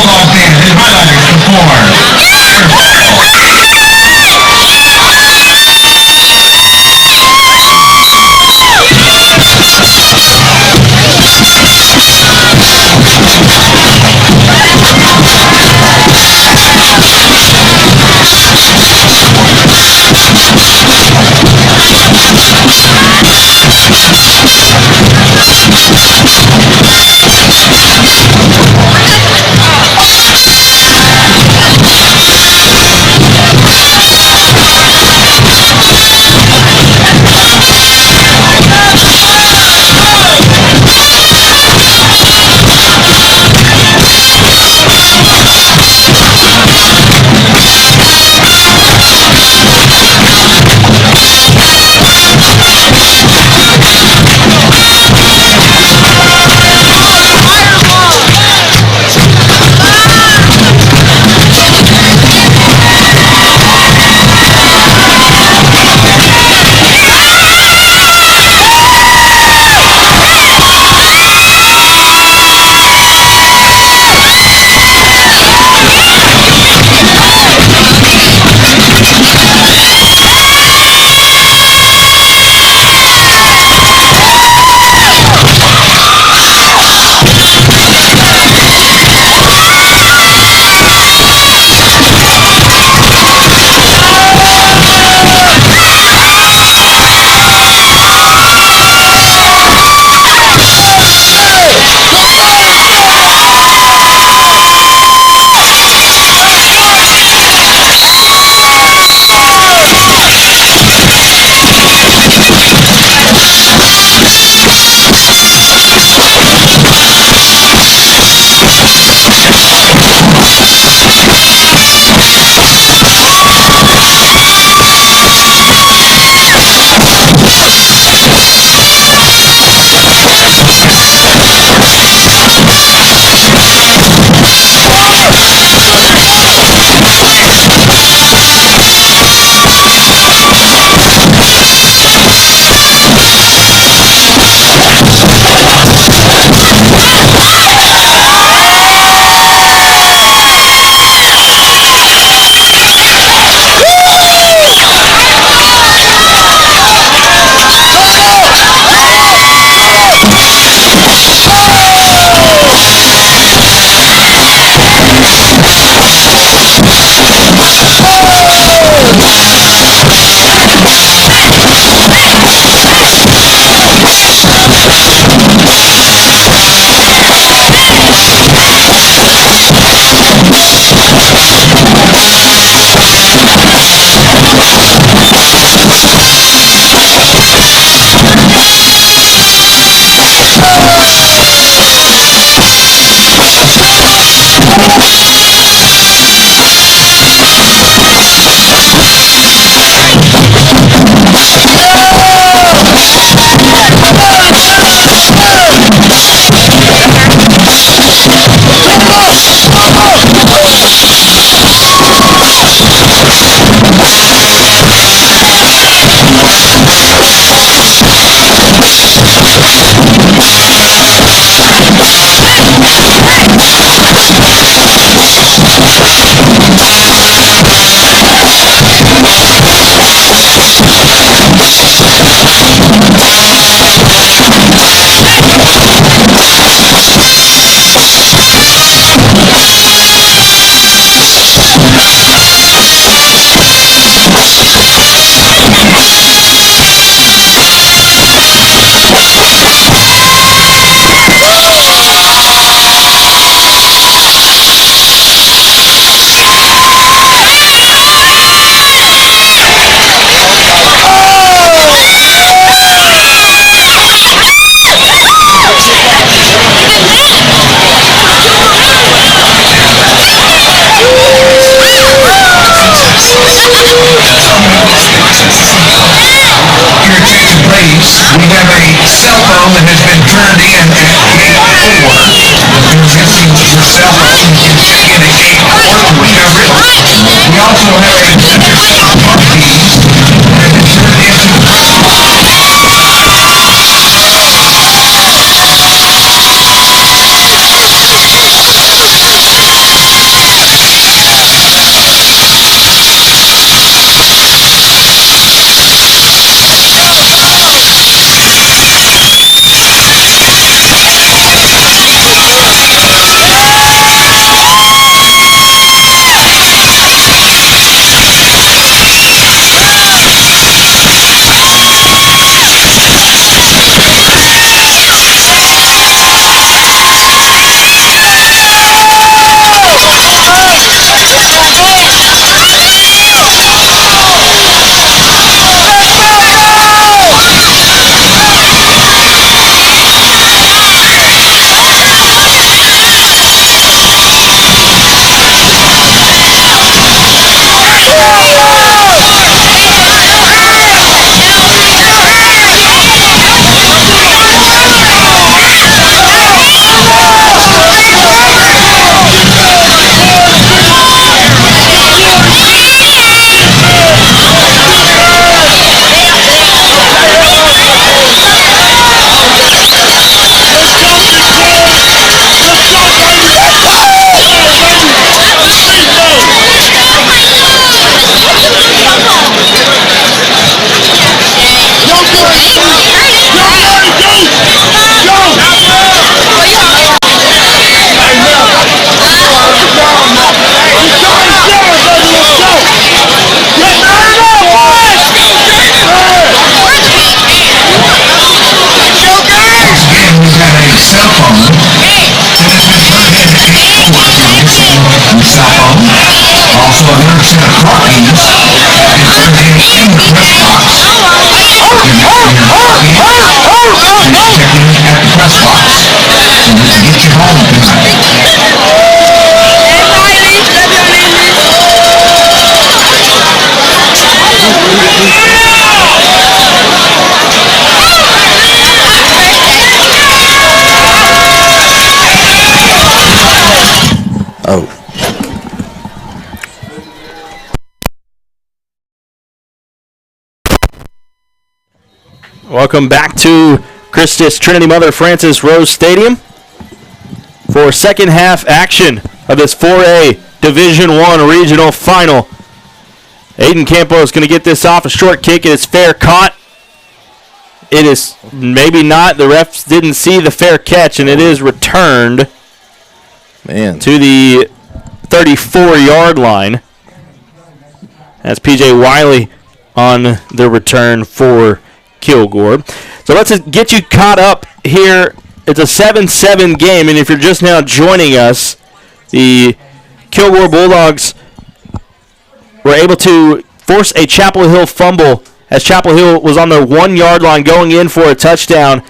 Bulldog fans and highlighters Welcome back to Christus Trinity Mother Frances Rose Stadium for second half action of this 4A Division I Regional Final. Aiden Campo is going to get this off a short kick. It is fair caught. It is maybe not. The refs didn't see the fair catch, and it is returned to the 34-yard line. That's P.J. Wiley on the return for Kilgore. So let's get you caught up here. It's a 7-7 game, and if you're just now joining us, the Kilgore Bulldogs were able to force a Chapel Hill fumble as Chapel Hill was on the 1-yard line going in for a touchdown.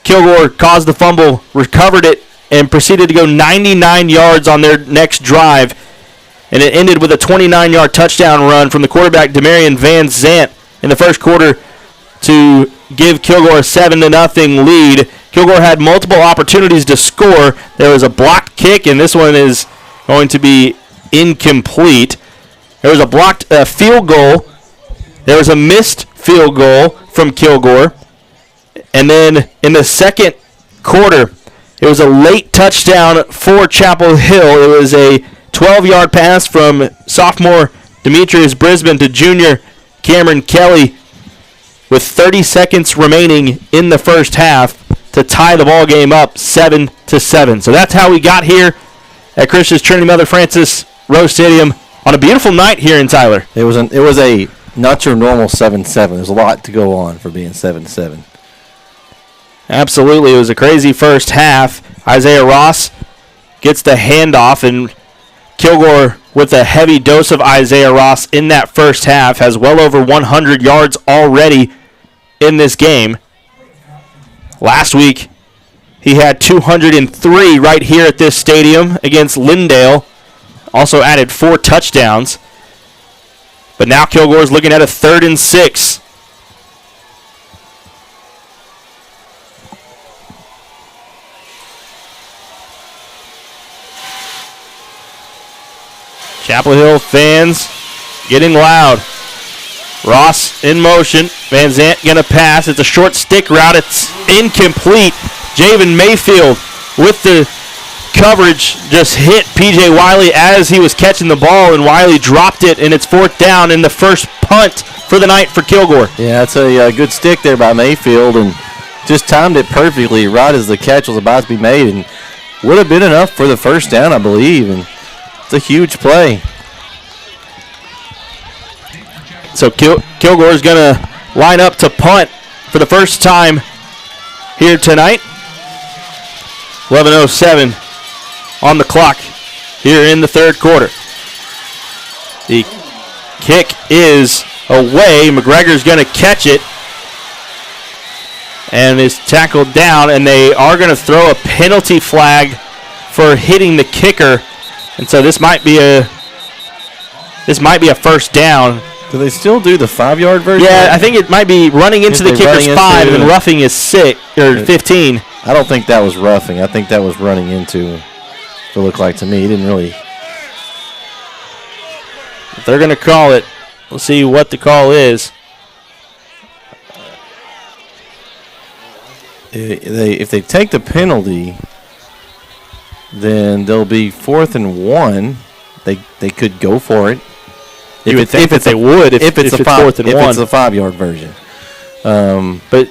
Kilgore caused the fumble, recovered it, and proceeded to go 99 yards on their next drive, and it ended with a 29-yard touchdown run from the quarterback Demarion Van Zant in the first quarter to give Kilgore a 7-0 lead. Kilgore had multiple opportunities to score. There was a blocked kick, and this one is going to be incomplete. There was a blocked field goal. There was a missed field goal from Kilgore. And then in the second quarter, it was a late touchdown for Chapel Hill. It was a 12-yard pass from sophomore Demetrius Brisbane to junior Cameron Kelly with 30 seconds remaining in the first half to tie the ball game up 7-7. So that's how we got here at Christus Trinity Mother Frances Rose Stadium on a beautiful night here in Tyler. It was a not your normal 7-7. There's a lot to go on for being 7-7. Absolutely. It was a crazy first half. Isaiah Ross gets the handoff, and Kilgore, with a heavy dose of Isaiah Ross in that first half, has well over 100 yards already in this game. Last week, he had 203 right here at this stadium against Lindale. Also added 4 touchdowns. But now Kilgore's looking at a 3rd and 6. Chapel Hill fans getting loud. Ross in motion. Van Zant going to pass. It's a short stick route. It's incomplete. Javen Mayfield with the coverage just hit P.J. Wiley as he was catching the ball, and Wiley dropped it, and it's 4th down in the first punt for the night for Kilgore. Yeah, that's a good stick there by Mayfield, and just timed it perfectly right as the catch was about to be made, and would have been enough for the first down, I believe, and it's a huge play. So Kilgore's going to line up to punt for the first time here tonight. 11:07 on the clock here in the third quarter. The kick is away. McGregor's going to catch it and is tackled down, and they are going to throw a penalty flag for hitting the kicker, and so this might be a first down. Do they still do the 5-yard version? Yeah, I think it might be running into the kicker's 5 and then roughing is 6 or 15. I don't think that was roughing. I think that was running into. It looked like to me. He didn't really. If they're going to call it, we'll see what the call is. If they take the penalty, then they'll be 4th and 1. They could go for it. If it's a 4th and 1. If it's a 5-yard version. But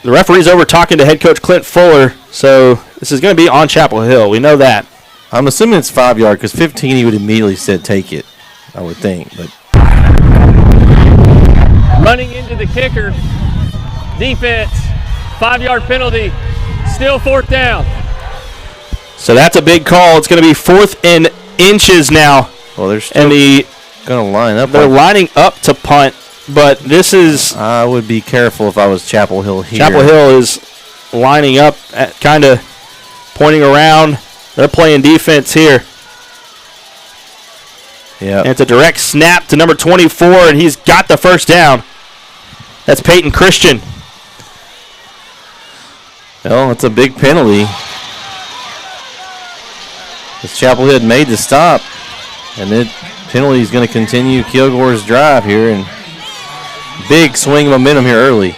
the referee's over talking to head coach Clint Fuller, so this is going to be on Chapel Hill. We know that. I'm assuming it's 5-yard because 15 he would immediately said take it, I would think. But running into the kicker, defense, 5-yard penalty, still 4th down. So that's a big call. It's going to be 4th and inches now. Well, there's and the going to line up. They're lining up to punt, but this is... I would be careful if I was Chapel Hill here. Chapel Hill is lining up, kind of pointing around. They're playing defense here. Yeah. And it's a direct snap to number 24, and he's got the first down. That's Peyton Christian. Well, it's a big penalty. As Chapel Hill had made the stop, and the penalty is going to continue Kilgore's drive here, and big swing of momentum here early.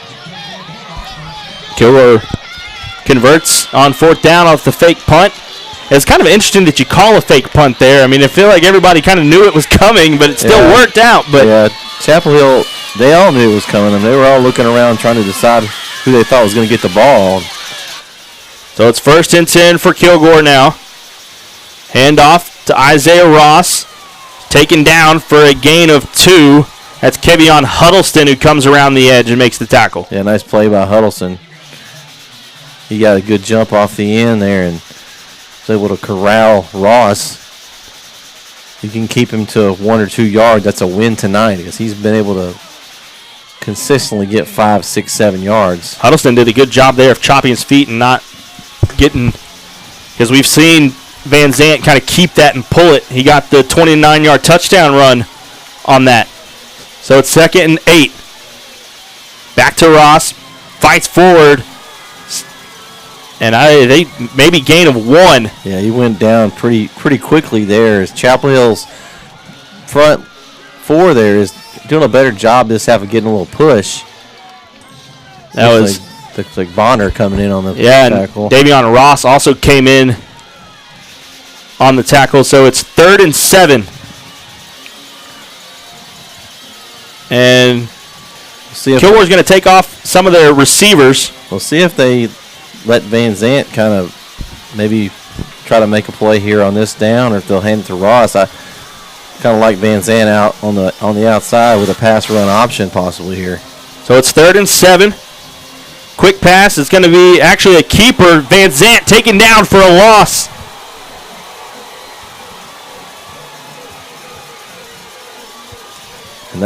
Kilgore converts on fourth down off the fake punt. It's kind of interesting that you call a fake punt there. I mean, I feel like everybody kind of knew it was coming, but it still worked out. But yeah, Chapel Hill, they all knew it was coming, and they were all looking around trying to decide who they thought was going to get the ball. So it's 1st and 10 for Kilgore now. Handoff to Isaiah Ross. Taken down for a gain of 2. That's Kevion Huddleston who comes around the edge and makes the tackle. Yeah, nice play by Huddleston. He got a good jump off the end there and was able to corral Ross. You can keep him to 1 or 2 yards. That's a win tonight because he's been able to consistently get 5, 6, 7 yards. Huddleston did a good job there of chopping his feet and not getting, because we've seen Van Zant kind of keep that and pull it. He got the 29-yard touchdown run on that. So it's 2nd and 8. Back to Ross. Fights forward. And they maybe gain of 1. Yeah, he went down pretty quickly there. As Chapel Hill's front 4 there is doing a better job this half of getting a little push. Looks like Bonner coming in on the tackle. And Davion Ross also came in on the tackle. So it's 3rd and 7. And Kilgore's going to take off some of their receivers. We'll see if they let Van Zant kind of maybe try to make a play here on this down, or if they'll hand it to Ross. I kind of like Van Zant out on the outside with a pass run option possibly here. So it's 3rd and 7. Quick pass. It's going to be actually a keeper. Van Zant taken down for a loss.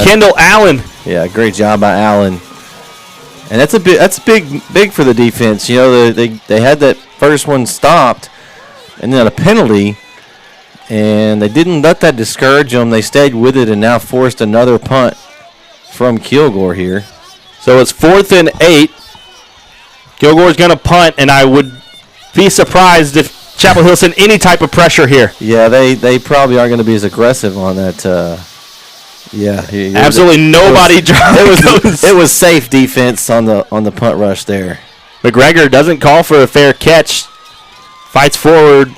Kendall Allen. Yeah, great job by Allen. And that's big for the defense. You know, they had that first one stopped, and then a penalty, and they didn't let that discourage them. They stayed with it and now forced another punt from Kilgore here. So it's 4th and 8. Kilgore's going to punt, and I would be surprised if Chapel Hill sent any type of pressure here. Yeah, they probably aren't going to be as aggressive on that. Absolutely nobody goes. It was safe defense on the punt rush there. McGregor doesn't call for a fair catch. Fights forward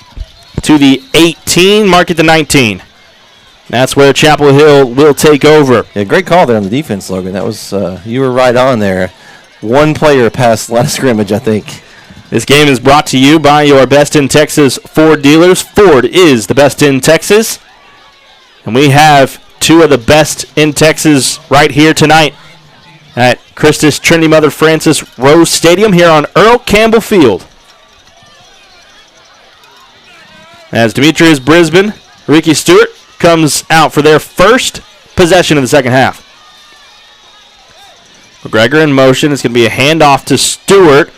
to the 18, mark at the 19. That's where Chapel Hill will take over. Yeah, great call there on the defense, Logan. That was you were right on there. One player past the line of scrimmage, I think. This game is brought to you by your Best in Texas Ford dealers. Ford is the best in Texas. And we have 2 of the best in Texas right here tonight at Christus Trinity Mother Frances Rose Stadium here on Earl Campbell Field. As Demetrius Brisbane, Ricky Stewart comes out for their first possession of the second half. McGregor in motion. It's going to be a handoff to Stewart.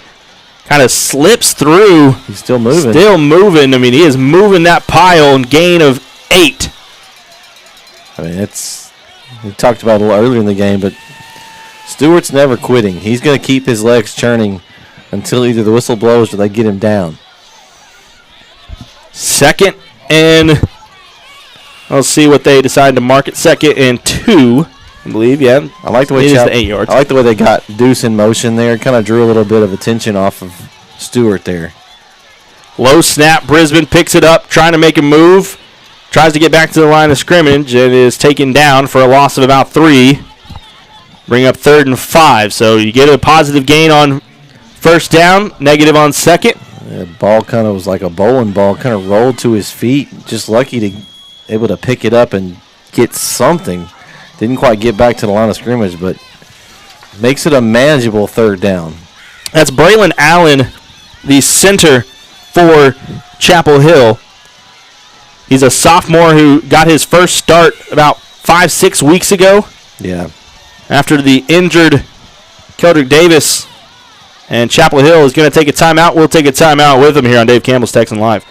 Kind of slips through. He's still moving. I mean, he is moving that pile and gain of 8. I mean, we talked about it a little earlier in the game, but Stewart's never quitting. He's going to keep his legs churning until either the whistle blows or they get him down. 2nd and let's see what they decide to mark it. 2nd and 2, I believe. Yeah, I like the way it is the 8 yards. I like the way they got Deuce in motion there. Kind of drew a little bit of attention off of Stewart there. Low snap. Brisbane picks it up, trying to make a move. Tries to get back to the line of scrimmage and is taken down for a loss of about 3. Bring up 3rd and 5. So you get a positive gain on first down, negative on second. The ball kind of was like a bowling ball, kind of rolled to his feet. Just lucky to able to pick it up and get something. Didn't quite get back to the line of scrimmage, but makes it a manageable 3rd down. That's Braylon Allen, the center for Chapel Hill. He's a sophomore who got his first start about 5-6 weeks ago Yeah. after the injured Keldrick Davis. And Chapel Hill is going to take a timeout. We'll take a timeout with him here on Dave Campbell's Texan Live.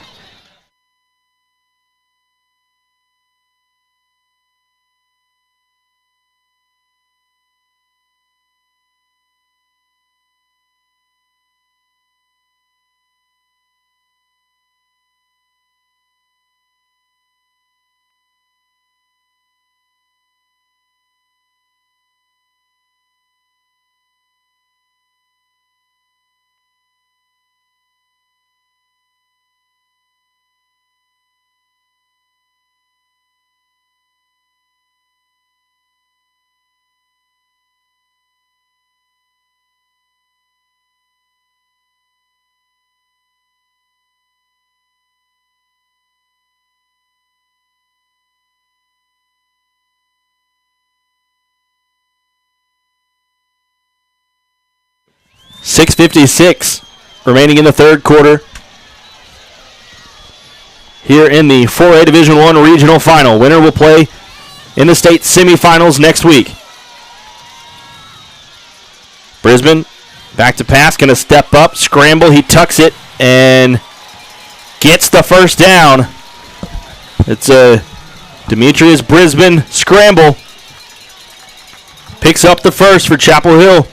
.656 remaining in the third quarter here in the 4A Division I Regional Final. Winner will play in the state semifinals next week. Brisbane back to pass, going to step up, scramble, he tucks it and gets the first down. It's a Demetrius Brisbane scramble. Picks up the first for Chapel Hill.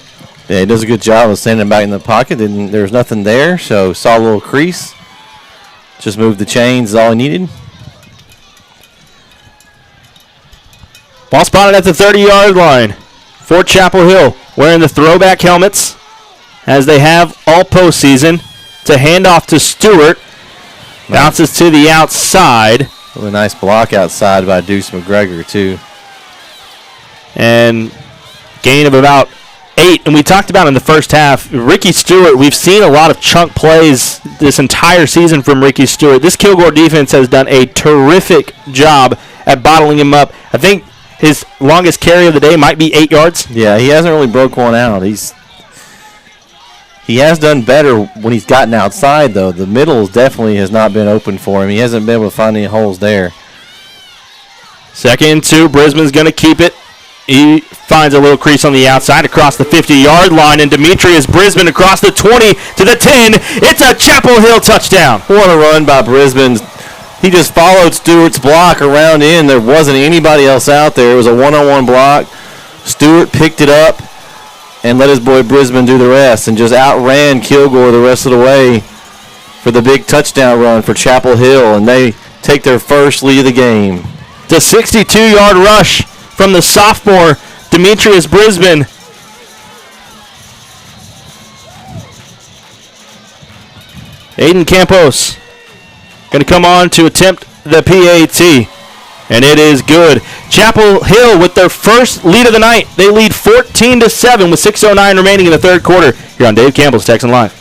Yeah, he does a good job of standing back in the pocket. There was nothing there, so saw a little crease. Just moved the chains is all he needed. Ball spotted at the 30-yard line for Chapel Hill, wearing the throwback helmets, as they have all postseason. To hand off to Stewart. Bounces to the outside. Really nice block outside by Deuce McGregor, too. And gain of about 8. And we talked about in the first half, Ricky Stewart, we've seen a lot of chunk plays this entire season from Ricky Stewart. This Kilgore defense has done a terrific job at bottling him up. I think his longest carry of the day might be 8 yards. Yeah, he hasn't really broke one out. He has done better when he's gotten outside, though. The middle definitely has not been open for him. He hasn't been able to find any holes there. 2nd and 2, Brisbane's going to keep it. He finds a little crease on the outside across the 50-yard line, and Demetrius Brisbane across the 20 to the 10. It's a Chapel Hill touchdown. What a run by Brisbane. He just followed Stewart's block around in. There wasn't anybody else out there. It was a one-on-one block. Stewart picked it up and let his boy Brisbane do the rest and just outran Kilgore the rest of the way for the big touchdown run for Chapel Hill, and they take their first lead of the game. The 62-yard rush from the sophomore Demetrius Brisbane. Aiden Campos going to come on to attempt the PAT, and it is good. Chapel Hill with their first lead of the night. They lead 14-7 with 6:09 remaining in the third quarter here on Dave Campbell's Texan Live.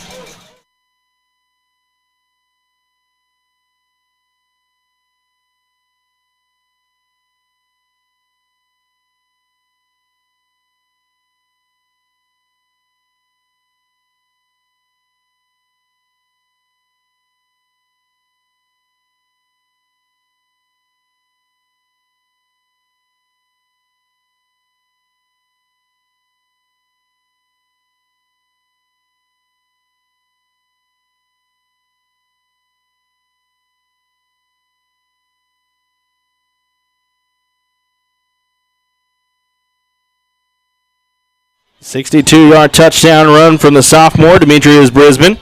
.62-yard touchdown run from the sophomore, Demetrius Brisbane.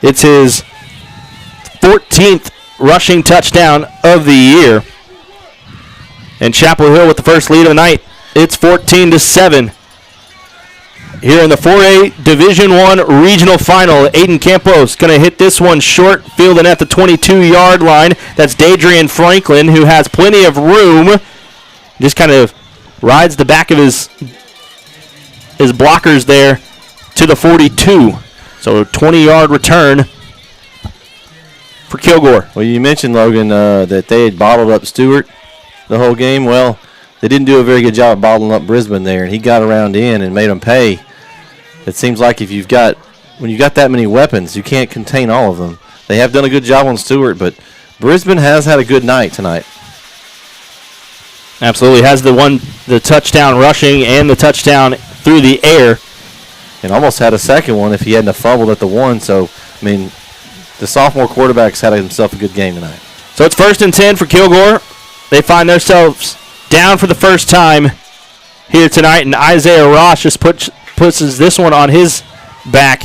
It's his 14th rushing touchdown of the year. And Chapel Hill with the first lead of the night. It's 14-7. Here in the 4A Division I Regional Final, Aiden Campos going to hit this one short, fielding at the 22-yard line. That's Dadrian Franklin, who has plenty of room. Just kind of rides the back of his blockers there to the 42. So a 20-yard return for Kilgore. Well, you mentioned, Logan, that they had bottled up Stewart the whole game. Well, they didn't do a very good job of bottling up Brisbane there, and he got around in and made them pay. It seems like when you've got that many weapons, you can't contain all of them. They have done a good job on Stewart, but Brisbane has had a good night tonight. Absolutely. Has the touchdown rushing and the touchdown through the air. And almost had a second one if he hadn't fumbled at the one. So, I mean, the sophomore quarterback's had himself a good game tonight. So it's 1st and 10 for Kilgore. They find themselves down for the first time here tonight, and Isaiah Ross just puts this one on his back.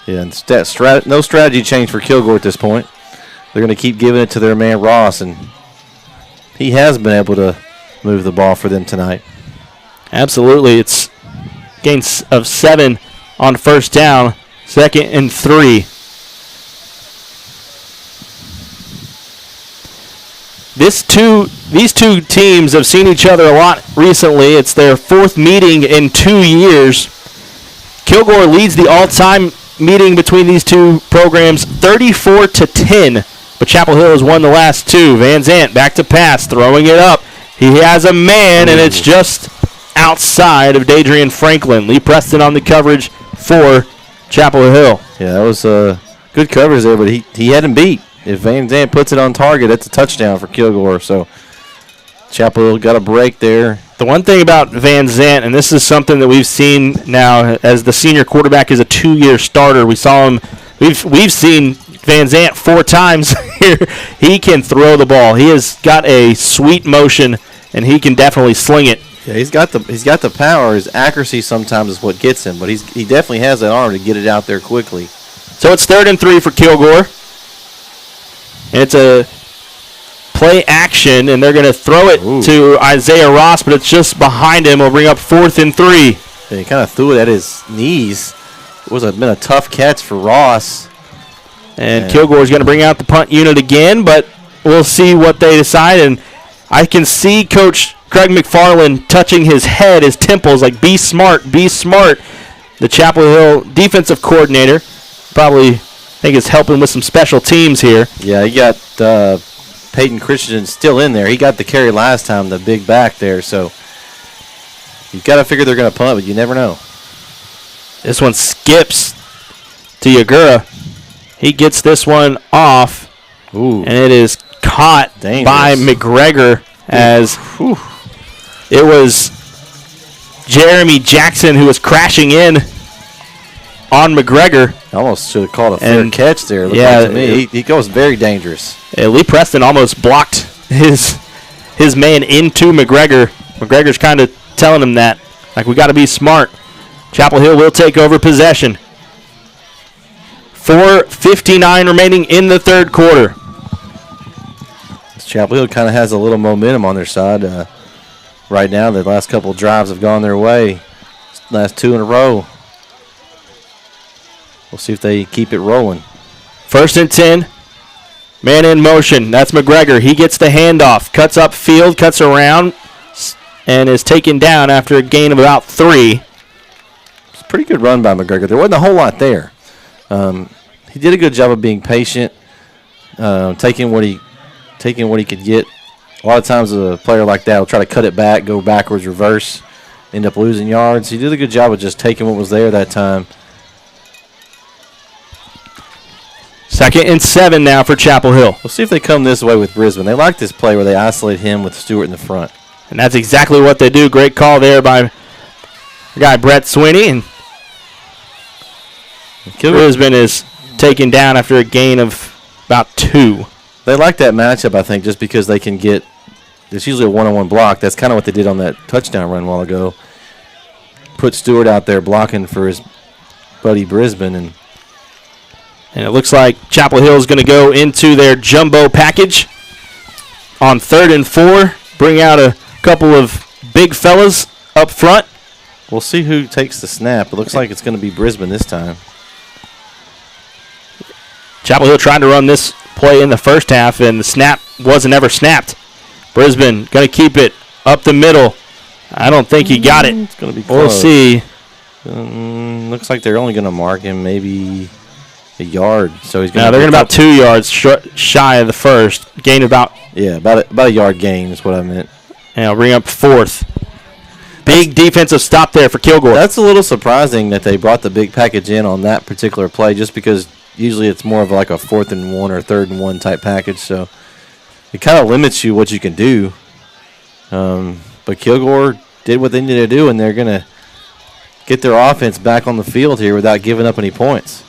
Yeah, and no strategy change for Kilgore at this point. They're going to keep giving it to their man Ross, and he has been able to move the ball for them tonight. Absolutely. It's gains of 7 on first down, 2nd and 3. These two teams have seen each other a lot recently. It's their 4th meeting in 2 years. Kilgore leads the all-time meeting between these two programs 34-10, but Chapel Hill has won the last 2. Van Zant back to pass, throwing it up. He has a man, and it's just outside of Dadrian Franklin. Lee Preston on the coverage for Chapel Hill. Yeah, that was good coverage there, but he had him beat. If Van Zant puts it on target, that's a touchdown for Kilgore. So Chapel Hill got a break there. The one thing about Van Zant, and this is something that we've seen now as the senior quarterback is a 2-year starter. We saw him. We've seen Van Zant 4 times here. He can throw the ball. He has got a sweet motion, and he can definitely sling it. Yeah, he's got the power. His accuracy sometimes is what gets him, but he definitely has that arm to get it out there quickly. So it's 3rd and 3 for Kilgore. And it's a play action, and they're going to throw it to Isaiah Ross, but it's just behind him. We'll bring up 4th and 3. Yeah, he kind of threw it at his knees. It would have been a tough catch for Ross. And Kilgore's going to bring out the punt unit again, but we'll see what they decide. And I can see Coach Craig McFarland touching his head, his temples, like, be smart, be smart. The Chapel Hill defensive coordinator probably think is helping with some special teams here. Yeah, he got Peyton Christensen still in there. He got the carry last time, the big back there. So you've got to figure they're going to punt, but you never know. This one skips to Yagura. He gets this one off, and it is caught by McGregor as it was Jeremy Jackson who was crashing in on McGregor. Almost should have called a fair catch there. Like to me. He goes very dangerous. Lee Preston almost blocked his man into McGregor. McGregor's kind of telling him that, like, we got to be smart. Chapel Hill will take over possession. 4:59 remaining in the 3rd quarter. Chapel Hill kind of has a little momentum on their side right now. The last couple of drives have gone their way. Last 2 in a row. We'll see if they keep it rolling. 1st and 10. Man in motion. That's McGregor. He gets the handoff. Cuts up field, cuts around, and is taken down after a gain of about 3. It's a pretty good run by McGregor. There wasn't a whole lot there. He did a good job of being patient, taking what he could get. A lot of times a player like that will try to cut it back, go backwards, reverse, end up losing yards. He did a good job of just taking what was there that time. 2nd and 7 now for Chapel Hill. We'll see if they come this way with Brisbane. They like this play where they isolate him with Stewart in the front. And that's exactly what they do. Great call there by the guy Brett Sweeney. And Brisbane is taken down after a gain of about 2. They like that matchup, I think, just because they can get – there's usually a one-on-one block. That's kind of what they did on that touchdown run a while ago. Put Stewart out there blocking for his buddy Brisbane. And it looks like Chapel Hill is going to go into their jumbo package on 3rd and 4. Bring out a couple of big fellas up front. We'll see who takes the snap. It looks like it's going to be Brisbane this time. Chapel Hill trying to run this play in the first half, and the snap wasn't ever snapped. Brisbane going to keep it up the middle. I don't think he got it. It's going to be close. We'll see. Looks like they're only going to mark him maybe a yard. So he's going. Now they're going about 2 yards shy of the first. Gain about a yard gain is what I meant. And I'll bring up 4th. Big defensive stop there for Kilgore. That's a little surprising that they brought the big package in on that particular play, just because usually it's more of like a 4th and 1 or 3rd and 1 type package. So it kind of limits you what you can do. But Kilgore did what they needed to do, and they're going to get their offense back on the field here without giving up any points.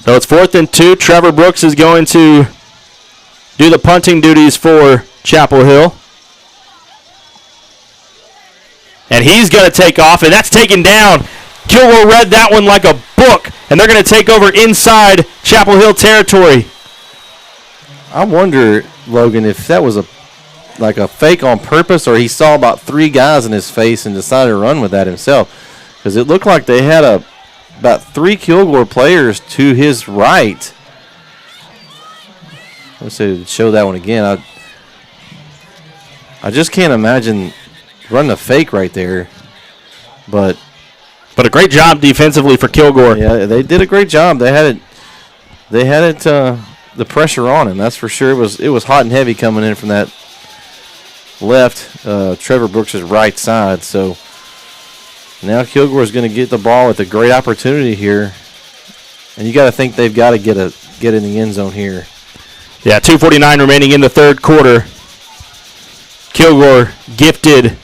So it's 4th and 2. Trevor Brooks is going to do the punting duties for Chapel Hill. And he's going to take off, and that's taken down. Kilgore read that one like a book, and they're going to take over inside Chapel Hill territory. I wonder, Logan, if that was a fake on purpose, or he saw about 3 guys in his face and decided to run with that himself. Because it looked like they had about 3 Kilgore players to his right. Let's show that one again. I just can't imagine running a fake right there. But a great job defensively for Kilgore. Yeah, they did a great job. They had the pressure on him. That's for sure. It was hot and heavy coming in from that left, Trevor Brooks' right side. So now Kilgore is going to get the ball with a great opportunity here, and you got to think they've got to get in the end zone here. Yeah, 2:49 remaining in the third quarter. Kilgore gifted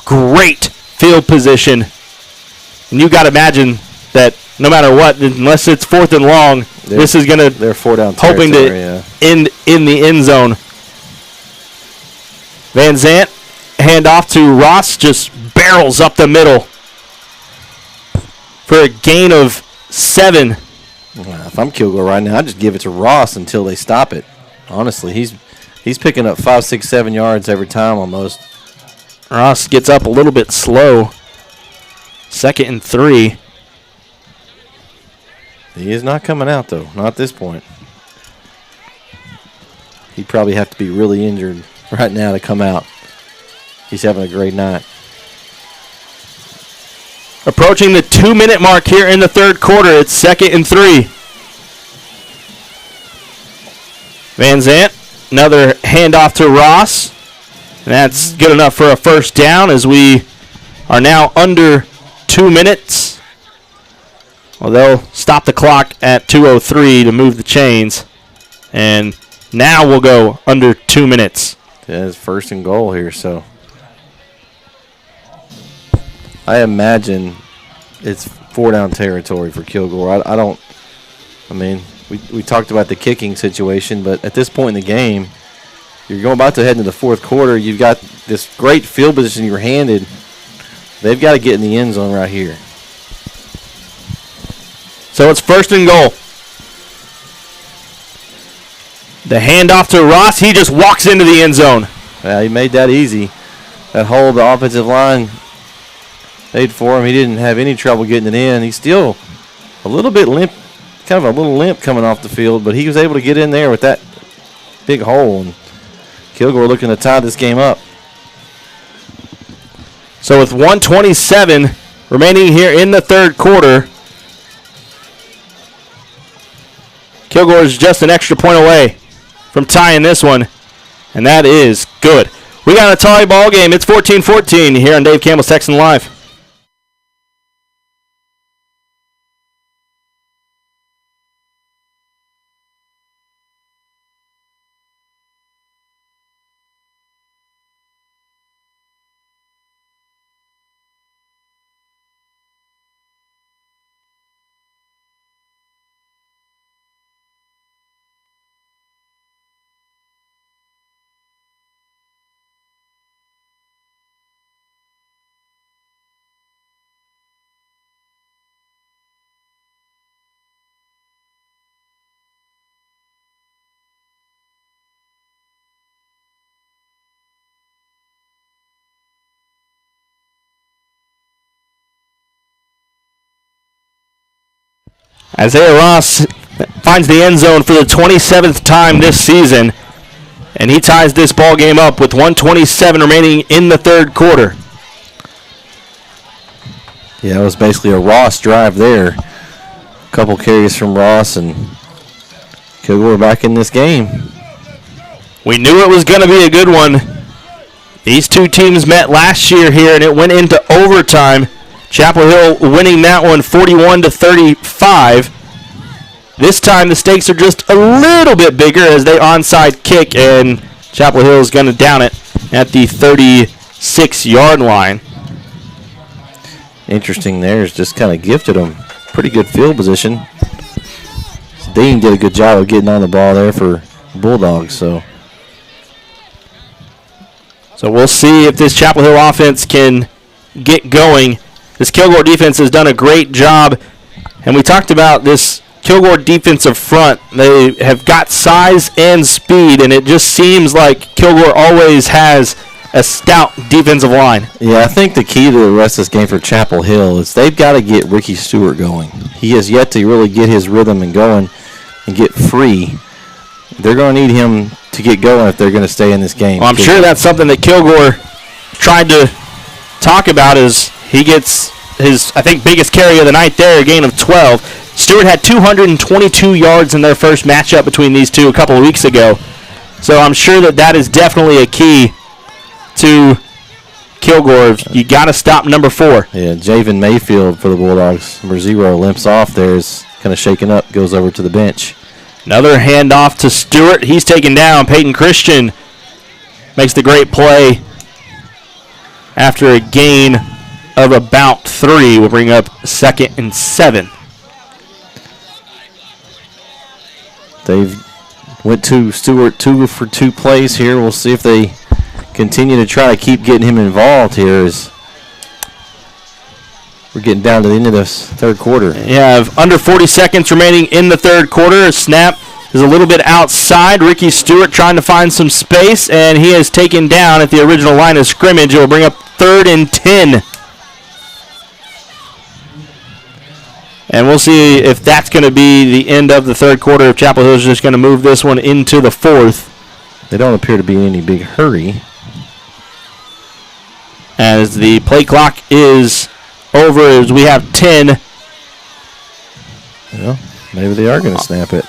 great field position, and you got to imagine that no matter what, unless it's 4th and long, this is going to they're 4 down hoping to end in the end zone. Van Zant, hand off to Ross, just barrels up the middle for a gain of 7. If I'm Kilgore right now, I'd just give it to Ross until they stop it. Honestly, he's picking up 5, 6, 7 yards every time almost. Ross gets up a little bit slow. 2nd and 3. He is not coming out, though. Not at this point. He'd probably have to be really injured right now to come out. He's having a great night. Approaching the 2-minute mark here in the third quarter. It's 2nd and 3. Van Zant, another handoff to Ross. And that's good enough for a first down as we are now under 2 minutes. Well, they'll stop the clock at 2:03 to move the chains. And now we'll go under 2 minutes. Yeah, it's 1st and goal here, so I imagine it's 4 down territory for Kilgore. We talked about the kicking situation, but at this point in the game, you're about to head into the fourth quarter. You've got this great field position you're handed. They've got to get in the end zone right here. So it's 1st and goal. The handoff to Ross. He just walks into the end zone. Yeah, he made that easy. That hole the offensive line made for him. He didn't have any trouble getting it in. He's still a little bit limp, kind of a little limp coming off the field, but he was able to get in there with that big hole. And Kilgore looking to tie this game up. So with 1:27 remaining here in the third quarter, Kilgore is just an extra point away from tying this one, and that is good. We got a tie ball game. It's 14-14 here on Dave Campbell's Texan Live. Isaiah Ross finds the end zone for the 27th time this season, and he ties this ball game up with 1:27 remaining in the third quarter. Yeah, it was basically a Ross drive there. A couple carries from Ross, and Kilgore back in this game. We knew it was going to be a good one. These two teams met last year here, and it went into overtime. Chapel Hill winning that one 41-35. This time the stakes are just a little bit bigger as they onside kick, and Chapel Hill is going to down it at the 36-yard line. Interesting there is just kind of gifted them pretty good field position. Dean did a good job of getting on the ball there for Bulldogs. So we'll see if this Chapel Hill offense can get going. This Kilgore defense has done a great job, and we talked about this Kilgore defensive front. They have got size and speed, and it just seems like Kilgore always has a stout defensive line. Yeah, I think the key to the rest of this game for Chapel Hill is they've got to get Ricky Stewart going. He has yet to really get his rhythm and going and get free. They're going to need him to get going if they're going to stay in this game. Well, I'm sure that's something that Kilgore tried to talk about as he gets his, I think, biggest carry of the night there, a gain of 12. Stewart had 222 yards in their first matchup between these two a couple of weeks ago. So I'm sure that is definitely a key to Kilgore. You got to stop number 4. Yeah, Javen Mayfield for the Bulldogs. Number 0 limps off there, is kind of shaken up, goes over to the bench. Another handoff to Stewart. He's taken down. Peyton Christian makes the great play after a gain of about 3. We'll bring up 2nd and 7. They've went to Stewart 2 for 2 plays here. We'll see if they continue to try to keep getting him involved here as we're getting down to the end of this third quarter. Yeah, under 40 seconds remaining in the third quarter. A snap is a little bit outside. Ricky Stewart trying to find some space, and he is taken down at the original line of scrimmage. It will bring up 3rd and 10. And we'll see if that's going to be the end of the third quarter, if Chapel Hill is just going to move this one into the 4th. They don't appear to be in any big hurry. As the play clock is over, as we have 10. Well, maybe they are going to snap it.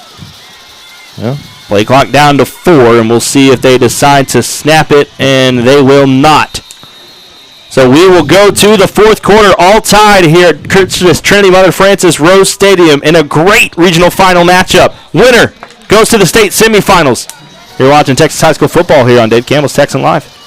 Well, play clock down to 4, and we'll see if they decide to snap it, and they will not. So we will go to the 4th quarter, all tied here at Trinity Mother Frances Rose Stadium in a great regional final matchup. Winner goes to the state semifinals. You're watching Texas High School football here on Dave Campbell's Texan Live.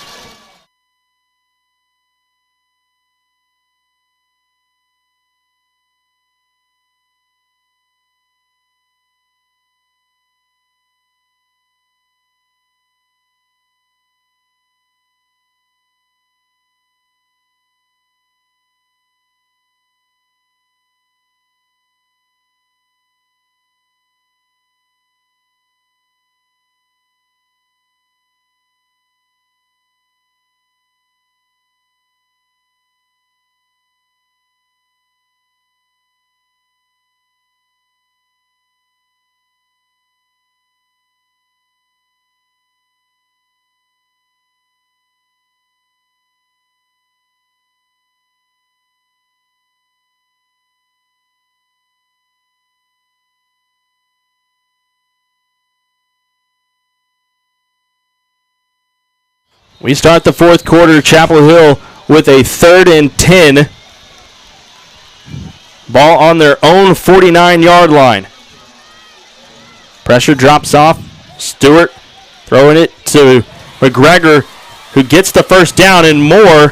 We start the 4th quarter, Chapel Hill with a 3rd and 10. Ball on their own 49-yard line. Pressure drops off. Stewart throwing it to McGregor, who gets the first down, and Moore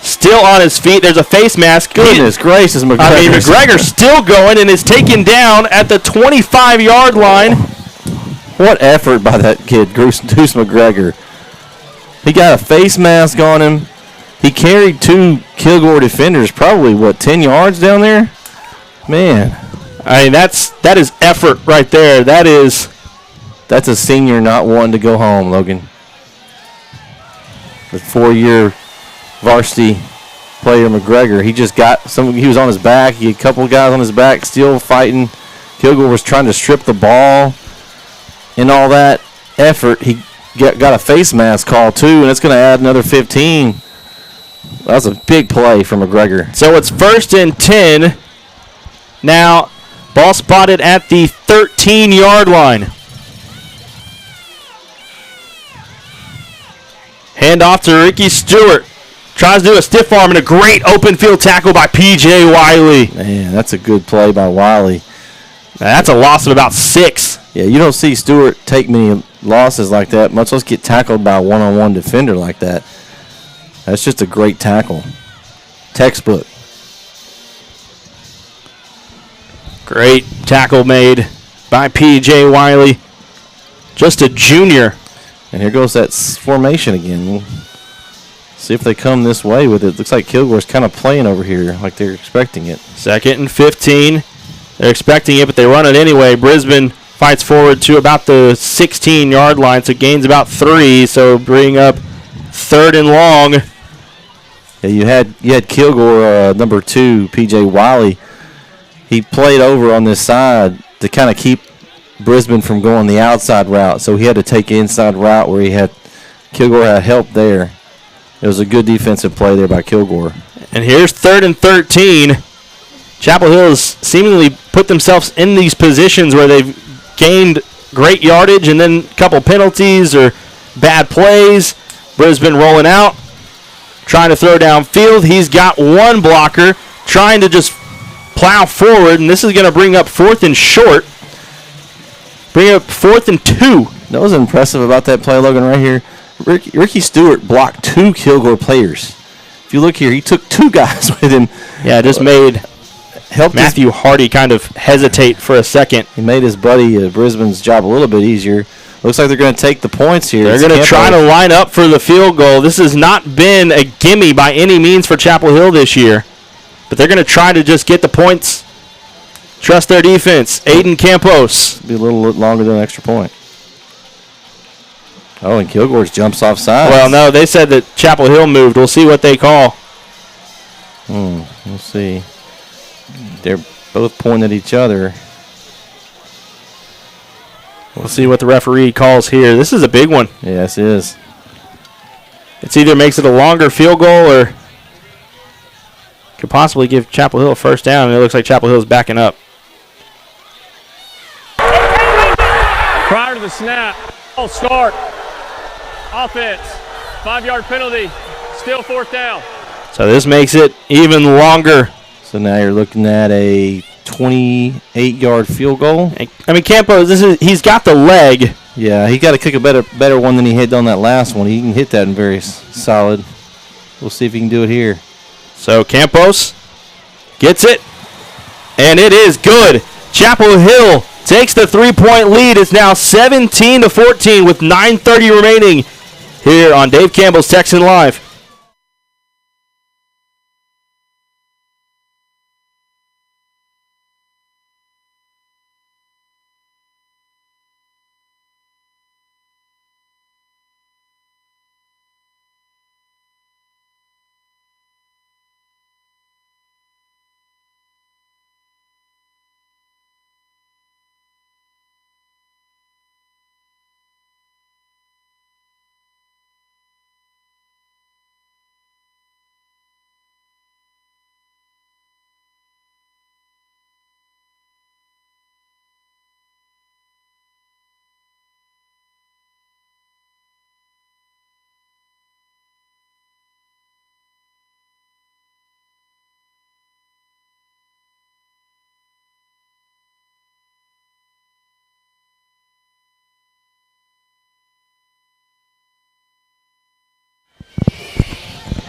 still on his feet. There's a face mask. Goodness gracious, McGregor. I mean, McGregor still going and is taken down at the 25-yard line. What effort by that kid, Deuce McGregor. He got a face mask on him. He carried 2 Kilgore defenders, probably, 10 yards down there? Man. I mean, that is effort right there. That's a senior not wanting to go home, Logan. The 4-year varsity player, McGregor, he was on his back. He had a couple of guys on his back still fighting. Kilgore was trying to strip the ball and all that effort. He got a face mask call, too, and it's going to add another 15. That was a big play from McGregor. So it's 1st and 10. Now, ball spotted at the 13-yard line. Handoff to Ricky Stewart. Tries to do a stiff arm and a great open field tackle by P.J. Wiley. Man, that's a good play by Wiley. Now, that's a loss of about 6. Yeah, you don't see Stewart take many losses like that, much less get tackled by a one-on-one defender like that. That's just a great tackle. Textbook. Great tackle made by P.J. Wiley. Just a junior. And here goes that formation again. We'll see if they come this way with it. Looks like Kilgore's kind of playing over here like they're expecting it. 2nd and 15. They're expecting it, but they run it anyway. Brisbane fights forward to about the 16-yard line, so gains about 3, so bring up 3rd and long. Yeah, you had Kilgore, number 2, P.J. Wiley. He played over on this side to kind of keep Brisbane from going the outside route, so he had to take an inside route where Kilgore had help there. It was a good defensive play there by Kilgore. And here's 3rd and 13. Chapel Hill has seemingly put themselves in these positions where they've gained great yardage and then a couple penalties or bad plays. Brisbane rolling out, trying to throw downfield. He's got one blocker trying to just plow forward, and this is going to bring up 4th and short. Bring up 4th and 2. That was impressive about that play, Logan, right here. Ricky Stewart blocked 2 Kilgore players. If you look here, he took 2 guys with him. Yeah, just helped Matthew Hardy kind of hesitate for a second. He made his buddy Brisbane's job a little bit easier. Looks like they're going to take the points here. They're going to try to line up for the field goal. This has not been a gimme by any means for Chapel Hill this year. But they're going to try to just get the points. Trust their defense. Aiden Campos. Be a little longer than an extra point. Oh, and Kilgore jumps off sides. Well, no, they said that Chapel Hill moved. We'll see what they call. We'll see. They're both pointing at each other. We'll see what the referee calls here. This is a big one. Yes, it is. It's either makes it a longer field goal or could possibly give Chapel Hill a first down, and it looks like Chapel Hill is backing up. Prior to the snap, all start. Offense, 5-yard penalty, still 4th down. So this makes it even longer. So now you're looking at a 28-yard field goal. I mean, Campos, he's got the leg. Yeah, he got to kick a better one than he hit on that last one. He can hit that in very solid. We'll see if he can do it here. So Campos gets it, and it is good. Chapel Hill takes the 3-point lead. It's now 17-14 with 9:30 remaining here on Dave Campbell's Texan Live.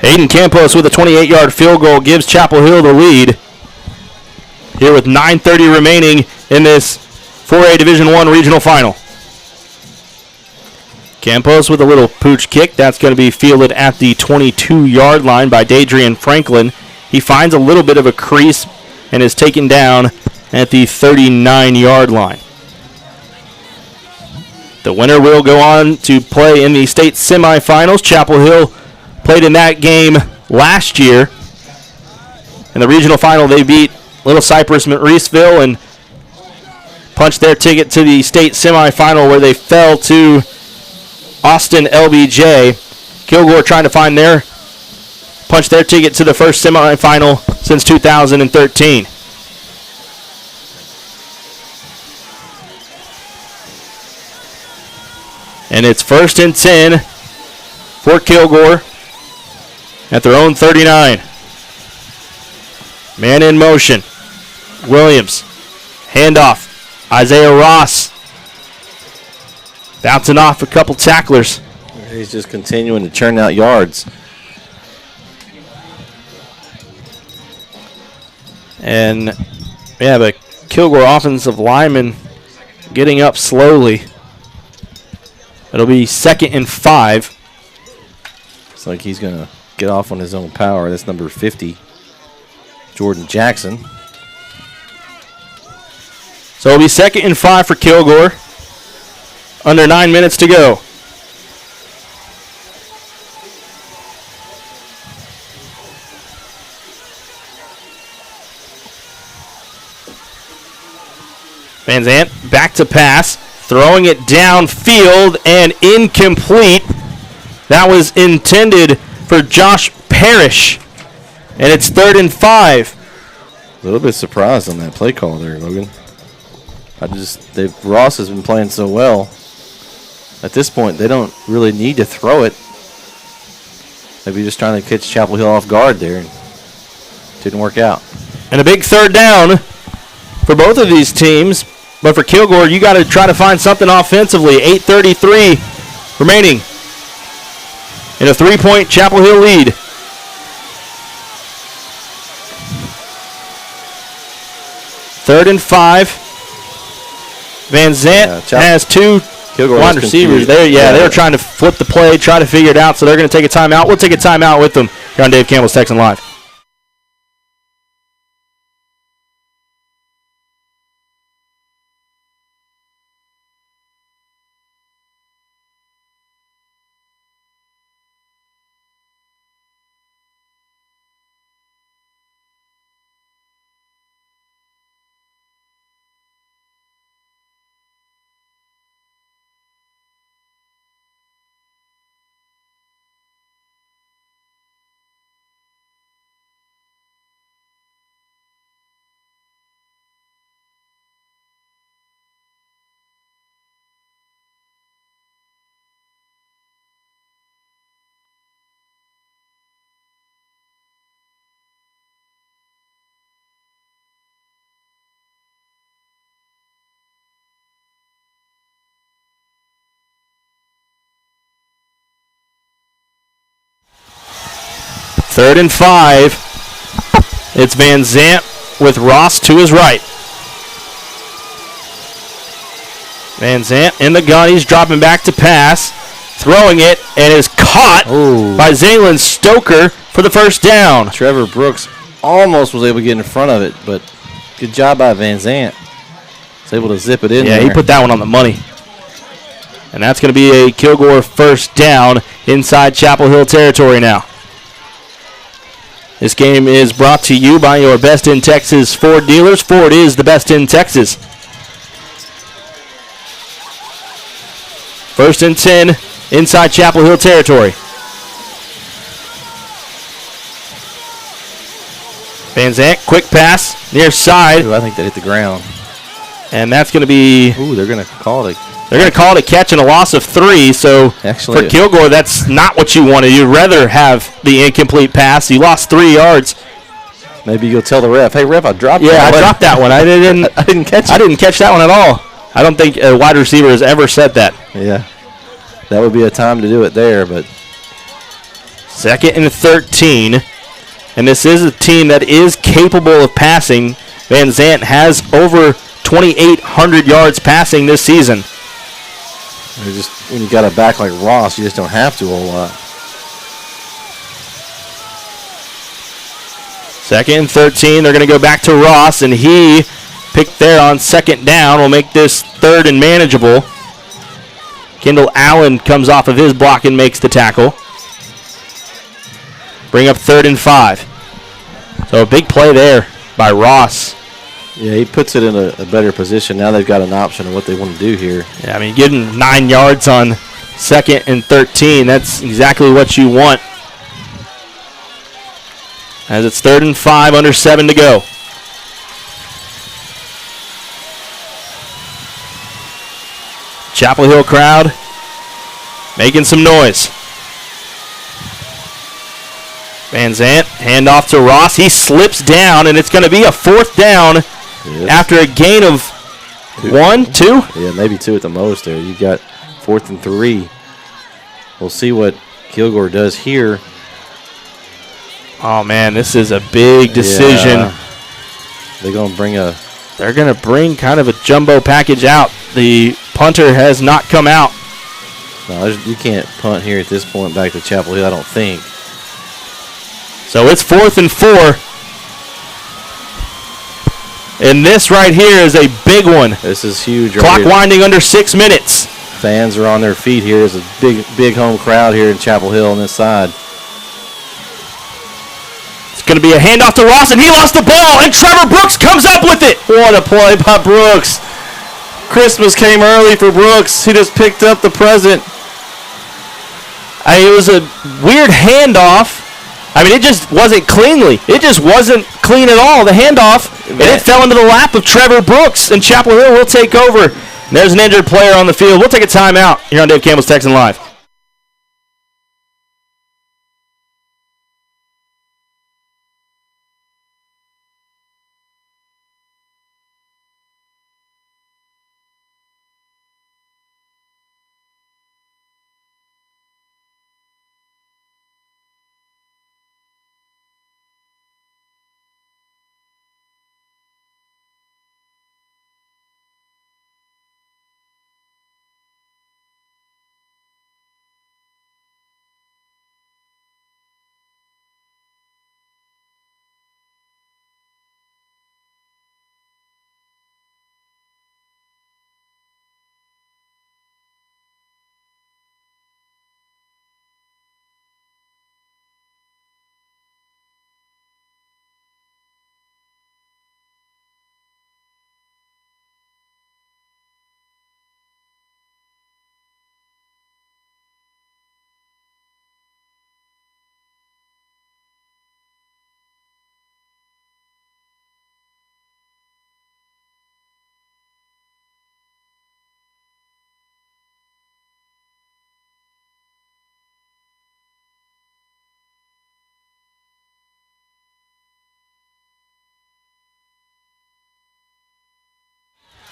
Aiden Campos with a 28-yard field goal gives Chapel Hill the lead. Here with 9:30 remaining in this 4A Division I regional final. Campos with a little pooch kick. That's going to be fielded at the 22-yard line by Dadrian Franklin. He finds a little bit of a crease and is taken down at the 39-yard line. The winner will go on to play in the state semifinals. Chapel Hill played in that game last year. In the regional final, they beat Little Cypress Mauriceville and punched their ticket to the state semifinal where they fell to Austin LBJ. Kilgore trying to punch their ticket to the first semifinal since 2013. And it's 1st and 10 for Kilgore at their own 39. Man in motion. Williams. Handoff. Isaiah Ross. Bouncing off a couple tacklers. He's just continuing to churn out yards. And we have a Kilgore offensive lineman getting up slowly. It'll be 2nd and 5. It's like he's going to get off on his own power. That's number 50, Jordan Jackson. So it'll be 2nd and 5 for Kilgore. Under 9 minutes to go. Van Zant back to pass, throwing it downfield and incomplete. That was intended for Josh Parrish, and it's 3rd and 5. A little bit surprised on that play call there, Logan. Ross has been playing so well. At this point, they don't really need to throw it. Maybe just trying to catch Chapel Hill off guard there. And didn't work out. And a big 3rd down for both of these teams. But for Kilgore, you got to try to find something offensively. 8:33 remaining in a 3-point Chapel Hill lead. 3rd and 5. Van Zant has 2 Kilgore wide receivers. They were trying to flip the play, try to figure it out, so they're going to take a timeout. We'll take a timeout with them here on Dave Campbell's Texan Live. Third and 5. It's Van Zant with Ross to his right. Van Zant in the gun. He's dropping back to pass. Throwing it and is caught by Zaylen Stoker for the first down. Trevor Brooks almost was able to get in front of it, but good job by Van Zant. Was able to zip it in there. Yeah, he put that one on the money. And that's going to be a Kilgore first down inside Chapel Hill territory now. This game is brought to you by your Best in Texas Ford dealers. Ford is the best in Texas. 1st and 10 inside Chapel Hill territory. Van Zant, quick pass, near side. I think that hit the ground. And that's going to be... they're going to call it They're going to call it a catch and a loss of 3. So actually, for Kilgore, that's not what you wanted. You'd rather have the incomplete pass. You lost 3 yards. Maybe you'll tell the ref, hey, ref, I dropped that one. Yeah, I dropped that one. I didn't catch it. I didn't catch that one at all. I don't think a wide receiver has ever said that. Yeah, that would be a time to do it there, but... 2nd and 13. And this is a team that is capable of passing. Van Zant has over 2,800 yards passing this season. When you got a back like Ross, you just don't have to a whole lot. 2nd and 13. They're going to go back to Ross, and he picked there on 2nd down. Will make this 3rd and manageable. Kendall Allen comes off of his block and makes the tackle. Bring up 3rd and 5. So a big play there by Ross. Yeah, he puts it in a better position. Now they've got an option of what they want to do here. Yeah, I mean, getting 9 yards on 2nd and 13, that's exactly what you want. As it's 3rd and 5, under 7 to go. Chapel Hill crowd making some noise. Van Zant, hand off to Ross. He slips down, and it's going to be a 4th down after a gain of 1, 2? Yeah, maybe 2 at the most there. You got 4th and 3. We'll see what Kilgore does here. Oh, man, this is a big decision. Yeah. They're going to bring kind of a jumbo package out. The punter has not come out. No, you can't punt here at this point back to Chapel Hill, I don't think. So it's 4th and 4. And this right here is a big one. This is huge. Clock winding under 6 minutes. Fans are on their feet here. There's a big home crowd here in Chapel Hill on this side. It's going to be a handoff to Ross, and he lost the ball, and Trevor Brooks comes up with it. What a play by Brooks. Christmas came early for Brooks. He just picked up the present. It was a weird handoff. I mean, it just wasn't cleanly. It just wasn't clean at all, the handoff. And it fell into the lap of Trevor Brooks, and Chapel Hill will take over. And there's an injured player on the field. We'll take a timeout here on Dave Campbell's Texan Live.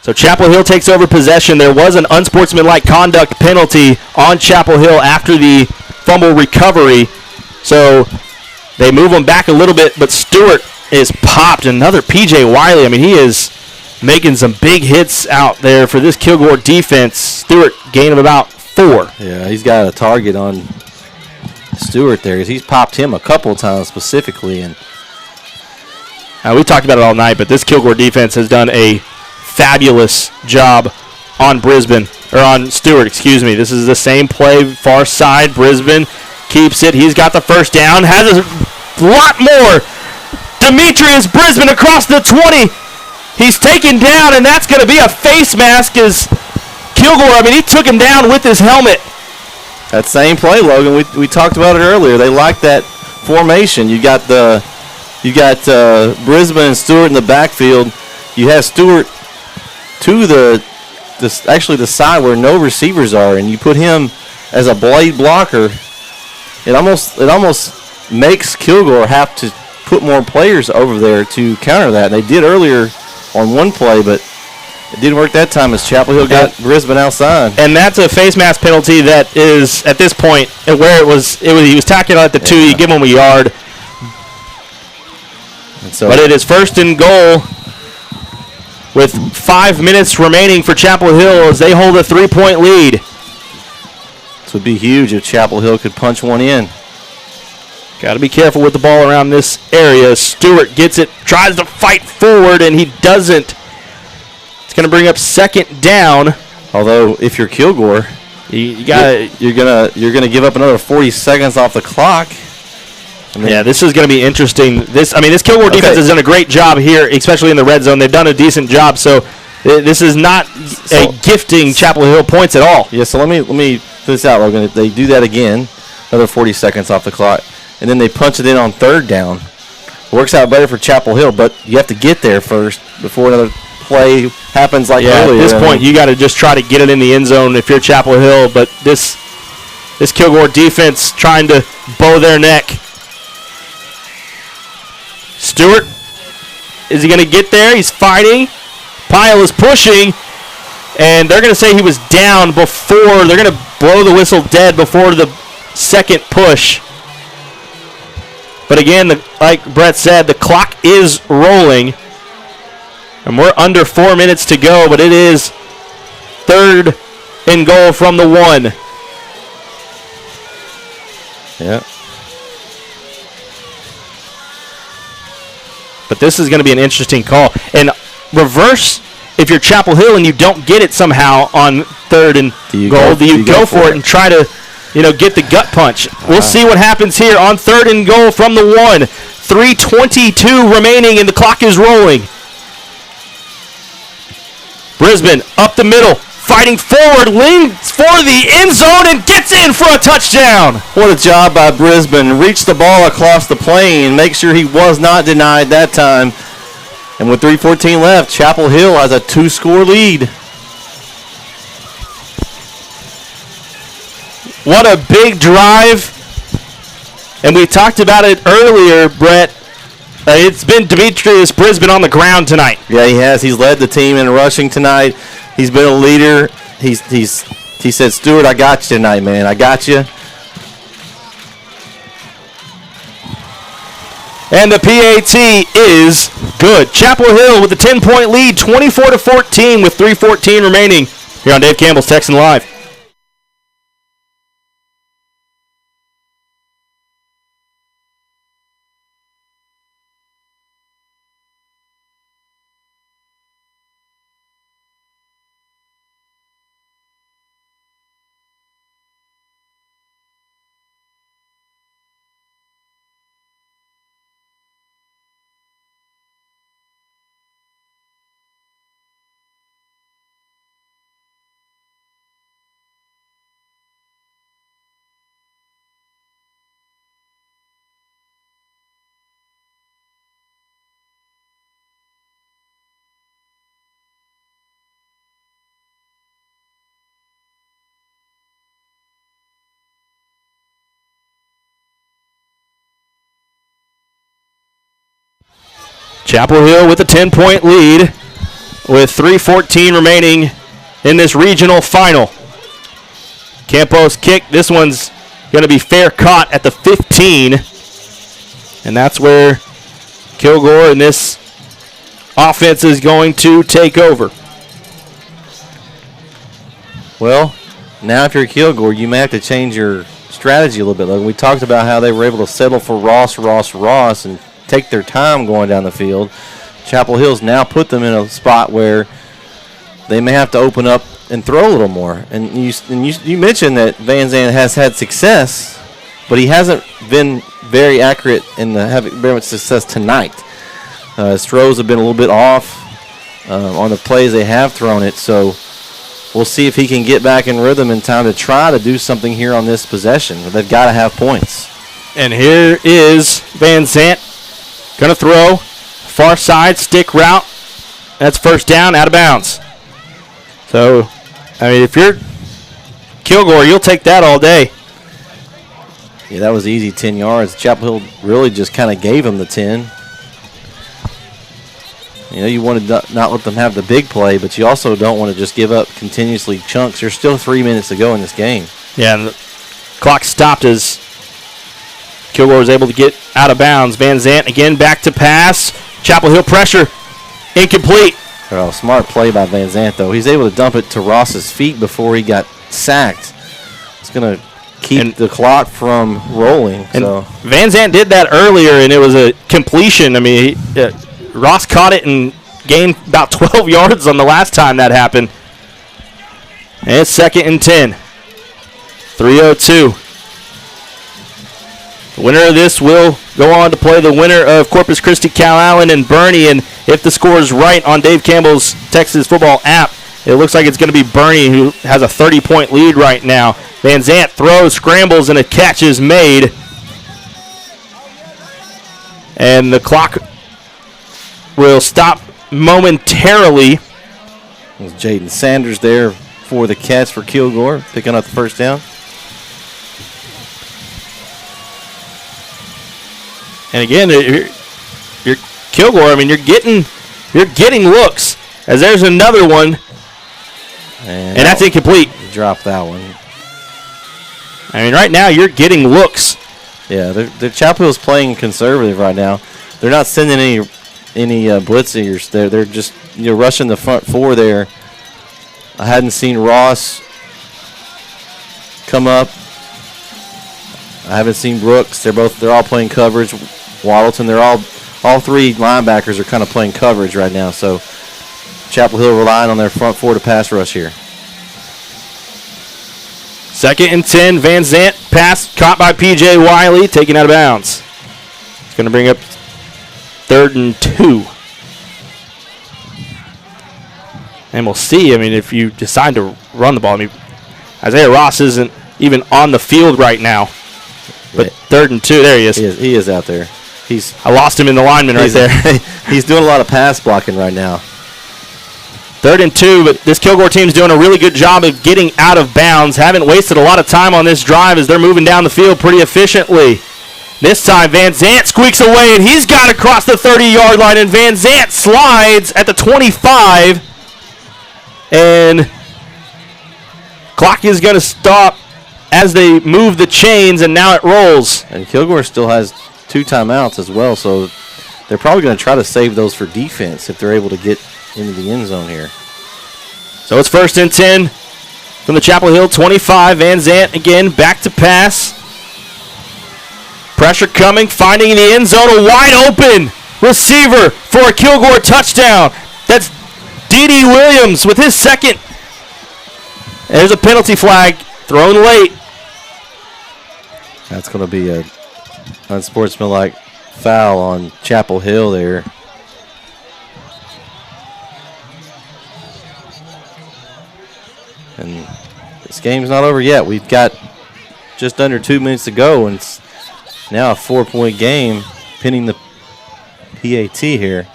So Chapel Hill takes over possession. There was an unsportsmanlike conduct penalty on Chapel Hill after the fumble recovery. So they move them back a little bit, but Stewart is popped. Another P.J. Wiley. I mean, he is making some big hits out there for this Kilgore defense. Stewart gain of about 4. Yeah, he's got a target on Stewart there because he's popped him a couple of times specifically. And we talked about it all night, but this Kilgore defense has done a fabulous job on Stewart, excuse me. This is the same play, far side. Brisbane keeps it. He's got the first down, has a lot more. Demetrius Brisbane across the 20. He's taken down, and that's going to be a face mask as Kilgore, I mean, he took him down with his helmet. That same play, Logan, we talked about it earlier. They like that formation. You got Brisbane and Stewart in the backfield. You have Stewart to the side where no receivers are, and you put him as a blade blocker. It almost makes Kilgore have to put more players over there to counter that. And they did earlier on one play, but it didn't work that time as Chapel Hill got Brisbane outside. And that's a face mask penalty that is at this point where he was tacking out at the 2. You give him a yard. But it is 1st and goal with 5 minutes remaining for Chapel Hill as they hold a 3-point lead. This would be huge if Chapel Hill could punch one in. Got to be careful with the ball around this area. Stewart gets it, tries to fight forward, and he doesn't. It's going to bring up 2nd down. Although, if you're Kilgore, you're gonna give up another 40 seconds off the clock. Yeah, this is going to be interesting. This Kilgore defense has done a great job here, especially in the red zone. They've done a decent job, so this is not gifting Chapel Hill points at all. Yeah, so let me put this out, Logan. If they do that again, another 40 seconds off the clock, and then they punch it in on 3rd down. Works out better for Chapel Hill, but you have to get there first before another play happens like earlier. At this point, you got to just try to get it in the end zone if you're Chapel Hill, but this Kilgore defense trying to bow their neck. Stewart, is he going to get there? He's fighting. Pyle is pushing, And they're going to say he was down before. They're going to blow the whistle dead before the second push. But again, like Brett said, the clock is rolling. And we're under 4 minutes to go, but it is 3rd and goal from the 1. Yeah. But this is going to be an interesting call. And reverse, if you're Chapel Hill and you don't get it somehow on 3rd and goal, do you go for it and try to, get the gut punch? We'll see what happens here on 3rd and goal from the 1. 3:22 remaining and the clock is rolling. Brisbane up the middle, fighting forward, leans for the end zone and gets in for a touchdown. What a job by Brisbane. Reached the ball across the plane. Make sure he was not denied that time. And with 3:14 left, Chapel Hill has a 2-score lead. What a big drive. And we talked about it earlier, Brett. It's been Demetrius Brisbane on the ground tonight. Yeah, he has. He's led the team in rushing tonight. He's been a leader. He said, Stewart, I got you tonight, man. I got you. And the PAT is good. Chapel Hill with a 10-point lead, 24-14 with 3:14 remaining. Here on Dave Campbell's Texan Live. Chapel Hill with a 10-point lead with 3:14 remaining in this regional final. Campos kick. This one's going to be fair caught at the 15. And that's where Kilgore and this offense is going to take over. Well, now if you're Kilgore, you may have to change your strategy a little bit. Like we talked about how they were able to settle for Ross, and take their time going down the field. Chapel Hill's now put them in a spot where they may have to open up and throw a little more. And you mentioned that Van Zandt has had success, but he hasn't been very accurate in having very much success tonight. His throws have been a little bit off on the plays they have thrown it. So we'll see if he can get back in rhythm in time to try to do something here on this possession. They've got to have points. And here is Van Zandt. Going to throw, far side, stick route. That's first down, out of bounds. So, if you're Kilgore, you'll take that all day. Yeah, that was easy, 10 yards. Chapel Hill really just kind of gave him the 10. You want to not let them have the big play, but you also don't want to just give up continuously chunks. There's still 3 minutes to go in this game. Yeah, and the clock stopped as Kilgore was able to get out of bounds. Van Zandt again back to pass. Chapel Hill pressure. Incomplete. Oh, smart play by Van Zandt, though. He's able to dump it to Ross's feet before he got sacked. It's going to keep the clock from rolling. So Van Zandt did that earlier, and it was a completion. Ross caught it and gained about 12 yards on the last time that happened. And it's 2nd and 10. 3:02. The winner of this will go on to play the winner of Corpus Christi, Calallen, and Bernie. And if the score is right on Dave Campbell's Texas football app, it looks like it's going to be Bernie who has a 30-point lead right now. Van Zandt throws, scrambles, and a catch is made. And the clock will stop momentarily. There's Jaden Sanders there for the catch for Kilgore, picking up the first down. And again, you're Kilgore. You're getting looks. As there's another one And that's incomplete. Drop that one. I mean, right now you're getting looks. Yeah, the Chapel Hill's playing conservative right now. They're not sending any blitzers. They're just rushing the front four there. I hadn't seen Ross come up. I haven't seen Brooks. They're all playing coverage. Waddleton, all three linebackers are kind of playing coverage right now. So Chapel Hill relying on their front four to pass rush here. 2nd and 10. Van Zant pass caught by P.J. Wiley, taken out of bounds. It's going to bring up 3rd and 2. And we'll see. I mean, if you decide to run the ball. I mean, Isaiah Ross isn't even on the field right now. But 3rd and 2, there he is. He is out there. I lost him in the lineman right there. He's doing a lot of pass blocking right now. 3rd and 2, but this Kilgore team's doing a really good job of getting out of bounds. Haven't wasted a lot of time on this drive as they're moving down the field pretty efficiently. This time, Van Zant squeaks away, and he's got across the 30-yard line, and Van Zant slides at the 25. And clock is going to stop as they move the chains, and now it rolls. And Kilgore still has 2 timeouts as well, so they're probably going to try to save those for defense if they're able to get into the end zone here. So it's 1st and 10 from the Chapel Hill 25. Van Zant again back to pass. Pressure coming, finding in the end zone a wide open receiver for a Kilgore touchdown. That's D.D. Williams with his 2nd. There's a penalty flag thrown late. That's going to be a unsportsmanlike foul on Chapel Hill there. And this game's not over yet. We've got just under 2 minutes to go, and it's now a 4-point game, pinning the PAT here.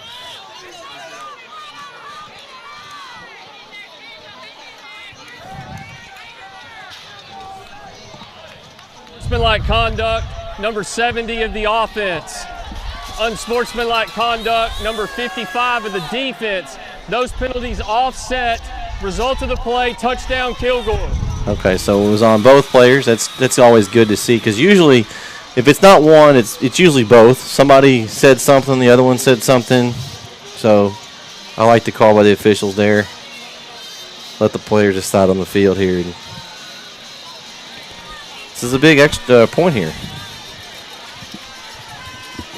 Unsportsmanlike conduct, number 70 of the offense. Unsportsmanlike conduct, number 55 of the defense. Those penalties offset. Result of the play, touchdown Kilgore. Okay, so it was on both players. That's always good to see, because usually if it's not one, it's usually both. Somebody said something, the other one said something. So I like the call by the officials there. Let the players decide on the field here. This is a big extra point here.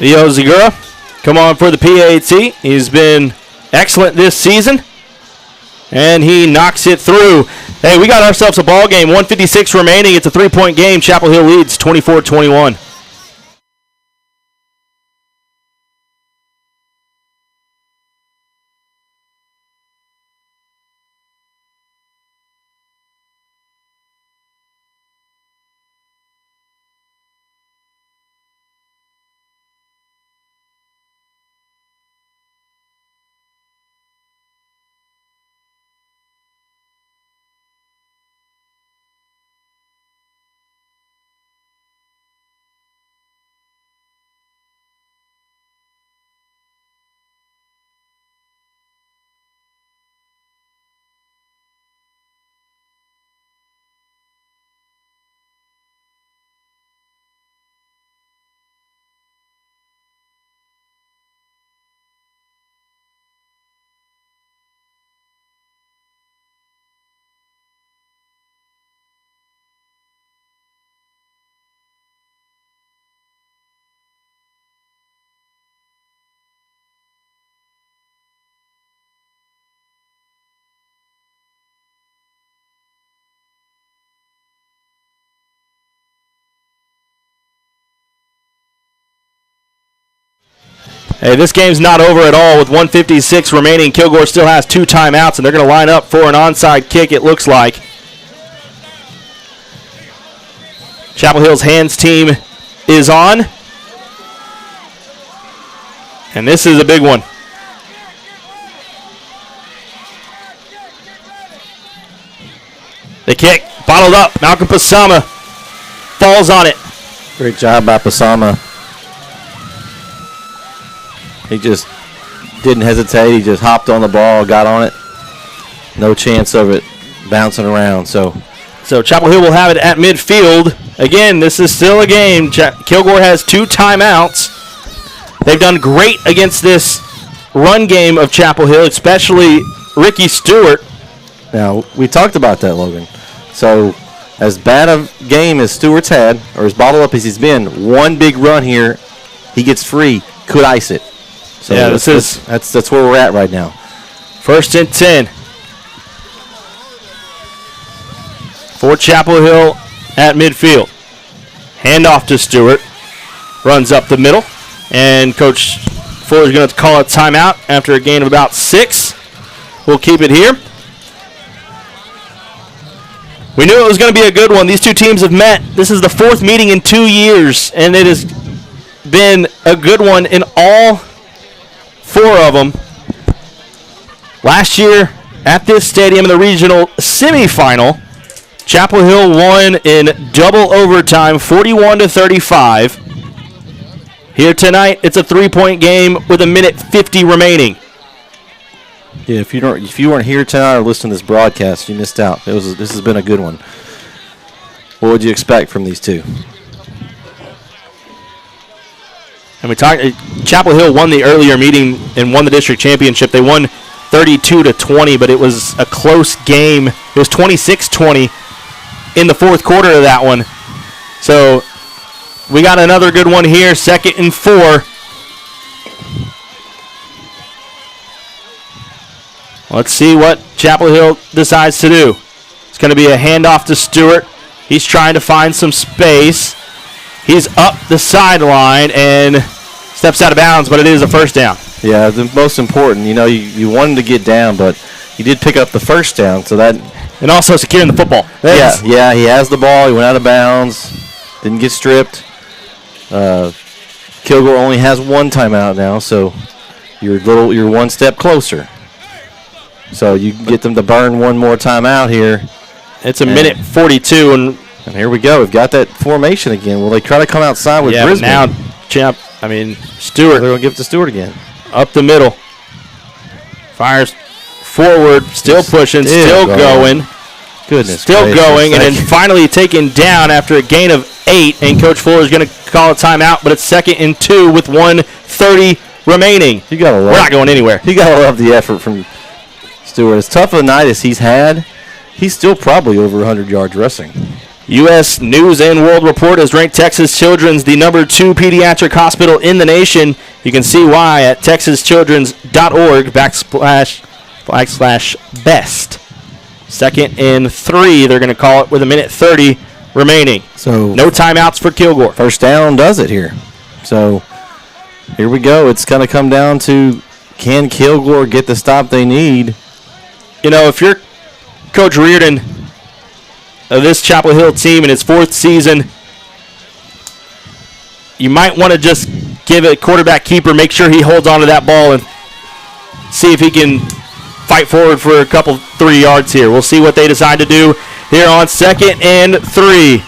Leo Zagura, come on for the PAT. He's been excellent this season. And he knocks it through. Hey, we got ourselves a ball game. 1:56 remaining. It's a 3-point game. Chapel Hill leads 24-21. Hey, this game's not over at all with 1:56 remaining. Kilgore still has 2 timeouts, and they're going to line up for an onside kick, it looks like. Chapel Hill's hands team is on. And this is a big one. The kick, bottled up. Malcolm Pasama falls on it. Great job by Pasama. He just didn't hesitate. He just hopped on the ball, got on it. No chance of it bouncing around. So Chapel Hill will have it at midfield. Again, this is still a game. Kilgore has 2 timeouts. They've done great against this run game of Chapel Hill, especially Ricky Stewart. now we talked about that, Logan. So as bad a game as Stewart's had, or as bottled up as he's been, one big run here, he gets free, could ice it. So Yeah, that's where we're at right now. 1st and 10. For Chapel Hill at midfield. Handoff to Stewart. Runs up the middle. And Coach Fuller's going to call a timeout after a gain of about 6. We'll keep it here. We knew it was going to be a good one. These two teams have met. This is the 4th meeting in 2 years, and it has been a good one in all 4 of them. Last year at this stadium in the regional semifinal, Chapel Hill won in double overtime, 41-35. Here tonight, it's a 3-point game with 1:50 remaining. Yeah, if you weren't here tonight or listening to this broadcast, you missed out. This has been a good one. What would you expect from these two? And we talked. Chapel Hill won the earlier meeting and won the district championship. They won 32-20, but it was a close game. It was 26-20 in the 4th quarter of that one. So we got another good one here. 2nd and 4. Let's see what Chapel Hill decides to do. It's going to be a handoff to Stewart. He's trying to find some space. He's up the sideline and steps out of bounds, but it is a 1st down. Yeah, the most important. You wanted to get down, but he did pick up the 1st down, so that. And also securing the football. Yeah, he has the ball. He went out of bounds. Didn't get stripped. Kilgore only has 1 timeout now, so you're 1 step closer. So you can get them to burn 1 more timeout here. It's a 1:42, and here we go. We've got that formation again. Will they try to come outside with Brisbane? Now, Stewart. They're going to give it to Stewart again. Up the middle. Fires forward, still pushing, still going. Goodness Still gracious. going, and then finally taken down after a gain of 8, and Coach Fuller is going to call a timeout, but it's 2nd and 2 with 1:30 remaining. We're not going anywhere. You got to love the effort from Stewart. As tough a night as he's had, he's still probably over 100 yards rushing. U.S. News and World Report has ranked Texas Children's the #2 pediatric hospital in the nation. You can see why at texaschildrens.org/best. 2nd and 3, they're going to call it with 1:30 remaining. So no timeouts for Kilgore. 1st down does it here. So here we go. It's going to come down to, can Kilgore get the stop they need? If you're Coach Reardon of this Chapel Hill team in its 4th season, you might want to just give a quarterback keeper, make sure he holds on to that ball and see if he can fight forward for a couple 3 yards here. We'll see what they decide to do here on 2nd and 3.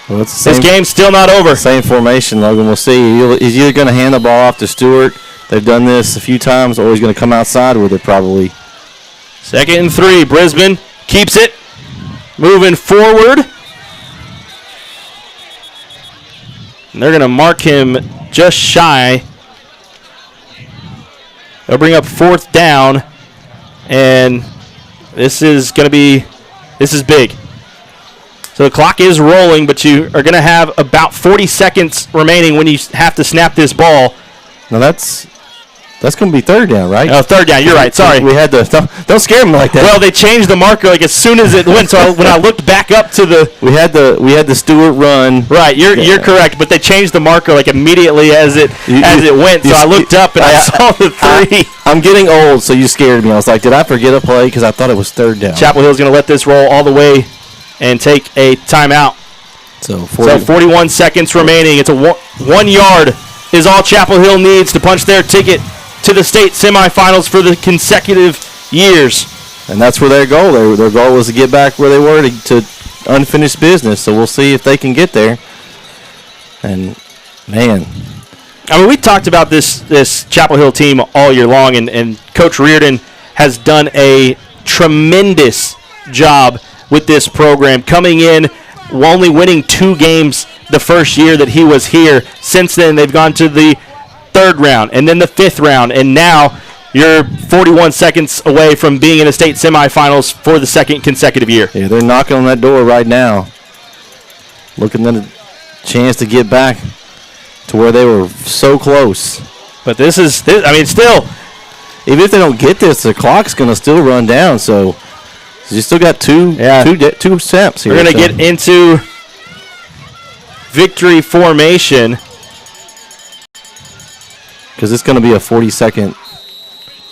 Well, this game's still not over. Same formation, Logan. We'll see. He's either going to hand the ball off to Stewart. They've done this a few times, or he's going to come outside with it probably. 2nd and 3. Brisbane keeps it. Moving forward. And they're going to mark him just shy. They'll bring up 4th down. And this is big. So the clock is rolling, but you are going to have about 40 seconds remaining when you have to snap this ball. Now that's going to be 3rd down, right? Oh, 3rd down. You're right. Sorry. We had to don't scare him like that. Well, they changed the marker like as soon as it went. So when I looked back up to the we had the Stewart run. Right. You're correct, but they changed the marker like immediately as it went. So I looked up and I saw the 3. I'm getting old, so you scared me. I was like, did I forget a play? Because I thought it was 3rd down. Chapel Hill's going to let this roll all the way and take a timeout. So 41 seconds remaining. It's a 1 yard is all Chapel Hill needs to punch their ticket to the state semifinals for the consecutive years. And that's where their goal. Their goal was to get back where they were to unfinished business. So we'll see if they can get there. And, man. We talked about this Chapel Hill team all year long, and Coach Reardon has done a tremendous job with this program, coming in only winning 2 games the first year that he was here. Since then, they've gone to the 3rd round and then the 5th round, and now you're 41 seconds away from being in the state semifinals for the 2nd consecutive year. Yeah, they're knocking on that door right now, looking at a chance to get back to where they were so close. But still, even if they don't get this, the clock's going to still run down. So you still got two steps here. We're going to get into victory formation because it's going to be a 40-second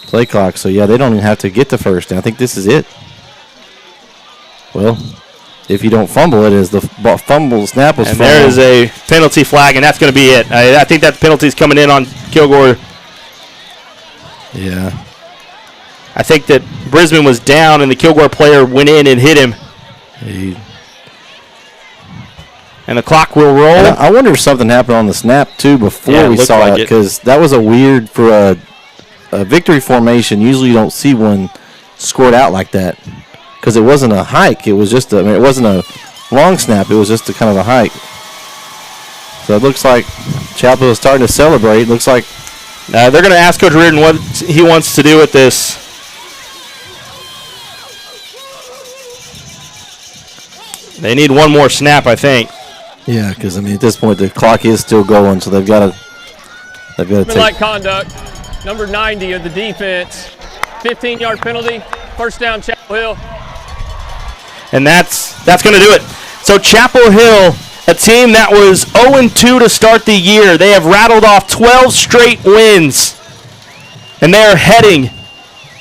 play clock. So yeah, they don't even have to get the first down. I think this is it. Well, if you don't fumble it, as the snap was. And there is a penalty flag, and that's going to be it. I think that penalty's coming in on Kilgore. Yeah. I think that Brisbane was down, and the Kilgore player went in and hit him. And the clock will roll. I wonder if something happened on the snap, too, before we saw it, because that was a weird for a victory formation. Usually you don't see one scored out like that because it wasn't a hike. It was just it wasn't a long snap. It was just a kind of a hike. So it looks like Chapel is starting to celebrate. It looks like they're going to ask Coach Reardon what he wants to do with this. They need one more snap, I think. Yeah, because at this point the clock is still going, so they've got to take. Like conduct, number 90 of the defense, 15-yard penalty, first down, Chapel Hill. And that's going to do it. So Chapel Hill, a team that was 0-2 to start the year, they have rattled off 12 straight wins, and they are heading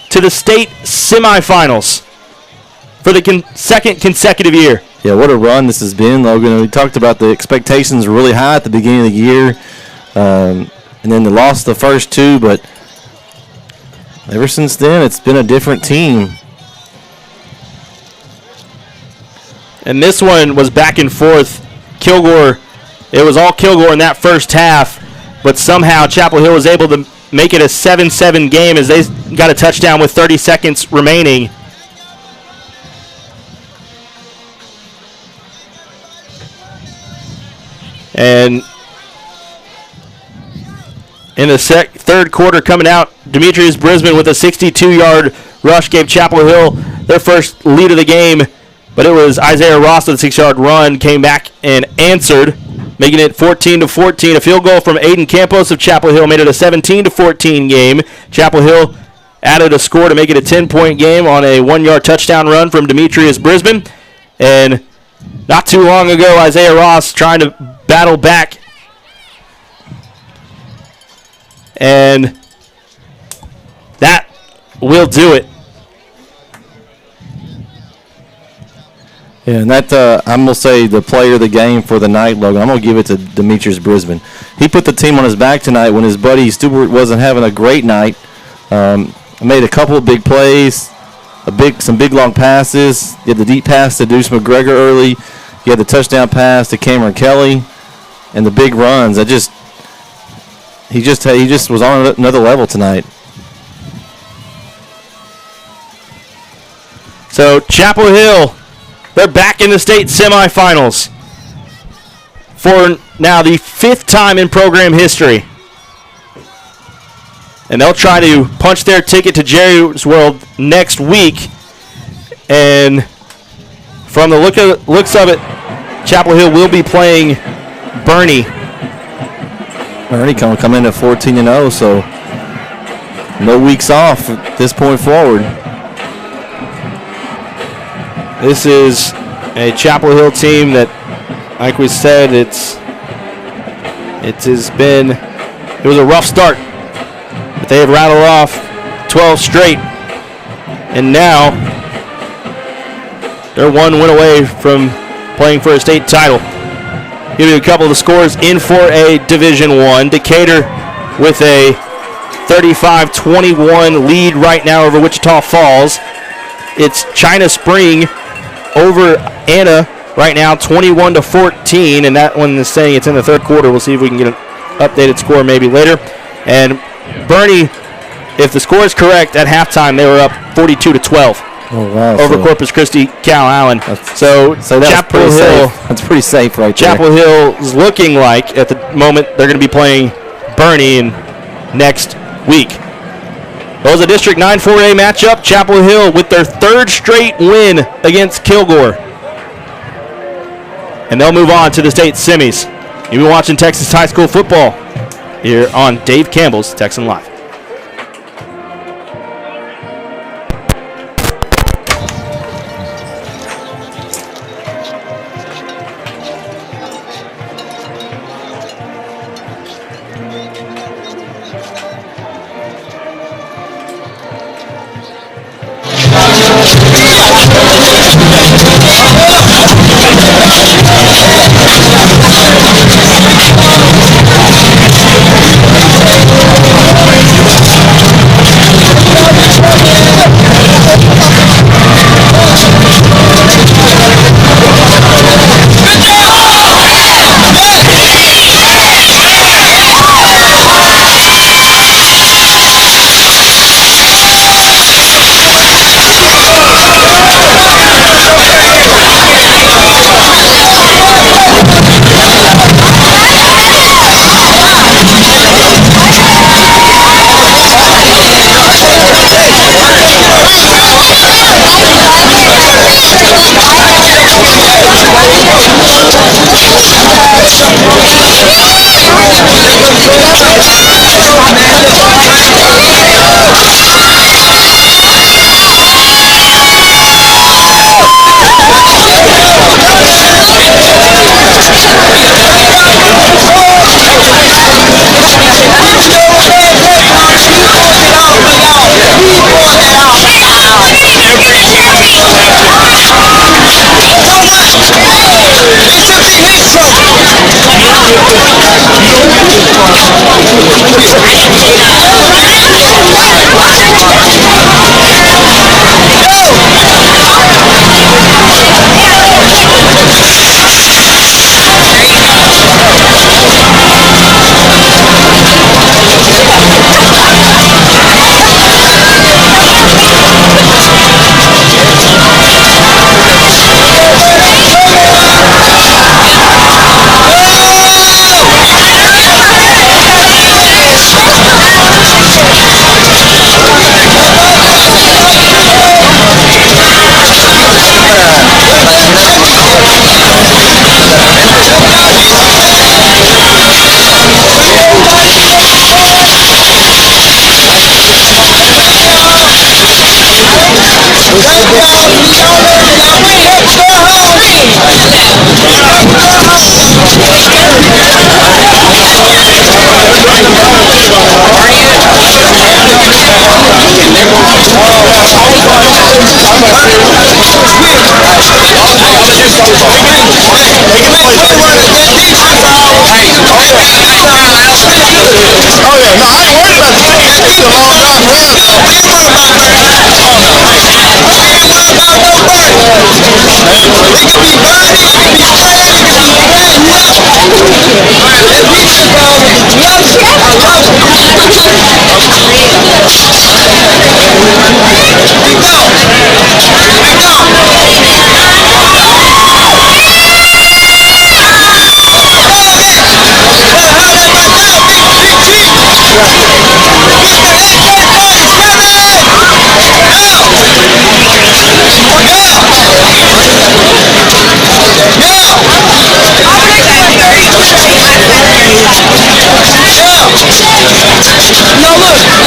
to the state semifinals for the 2nd consecutive year. Yeah, what a run this has been, Logan. We talked about the expectations were really high at the beginning of the year, and then they lost the first 2, but ever since then it's been a different team. And this one was back and forth. Kilgore, it was all Kilgore in that first half, but somehow Chapel Hill was able to make it a 7-7 game as they got a touchdown with 30 seconds remaining. And in the 3rd quarter coming out, Demetrius Brisbane with a 62-yard rush gave Chapel Hill their first lead of the game, but it was Isaiah Ross with a 6-yard run, came back and answered, making it 14-14. A field goal from Aiden Campos of Chapel Hill made it a 17-14 game. Chapel Hill added a score to make it a 10-point game on a 1-yard touchdown run from Demetrius Brisbane. And not too long ago, Isaiah Ross trying to battle back, and that will do it. Yeah, and that I'm going to say the player of the game for the night, Logan. I'm going to give it to Demetrius Brisbane. He put the team on his back tonight when his buddy Stewart wasn't having a great night. Made a couple of big plays, some big long passes. He had the deep pass to Deuce McGregor early. He had the touchdown pass to Cameron Kelly, and the big runs. He just was on another level tonight. So Chapel Hill, they're back in the state semifinals for now the 5th time in program history. And they'll try to punch their ticket to Jerry's World next week. And from the looks of it, Chapel Hill will be playing Bernie. Bernie come in at 14-0, so no weeks off at this point forward. This is a Chapel Hill team that, like we said, it was a rough start, but they have rattled off 12 straight, and now they're 1 win away from playing for a state title. Give you a couple of the scores in 4A Division I. Decatur with a 35-21 lead right now over Wichita Falls. It's China Spring over Anna right now, 21-14, and that one is saying it's in the 3rd quarter. We'll see if we can get an updated score maybe later. And Bernie, if the score is correct, at halftime they were up 42-12. Oh, wow. over Corpus Christi, Cal Allen. So that's Chapel pretty Hill. safe. That's pretty safe right there. Chapel Hill is looking like at the moment they're going to be playing Bernie in next week. That was a District 9 4A matchup. Chapel Hill with their third straight win against Kilgore. And they'll move on to the state semis. You've been watching Texas High School football here on Dave Campbell's Texan Live. No, look.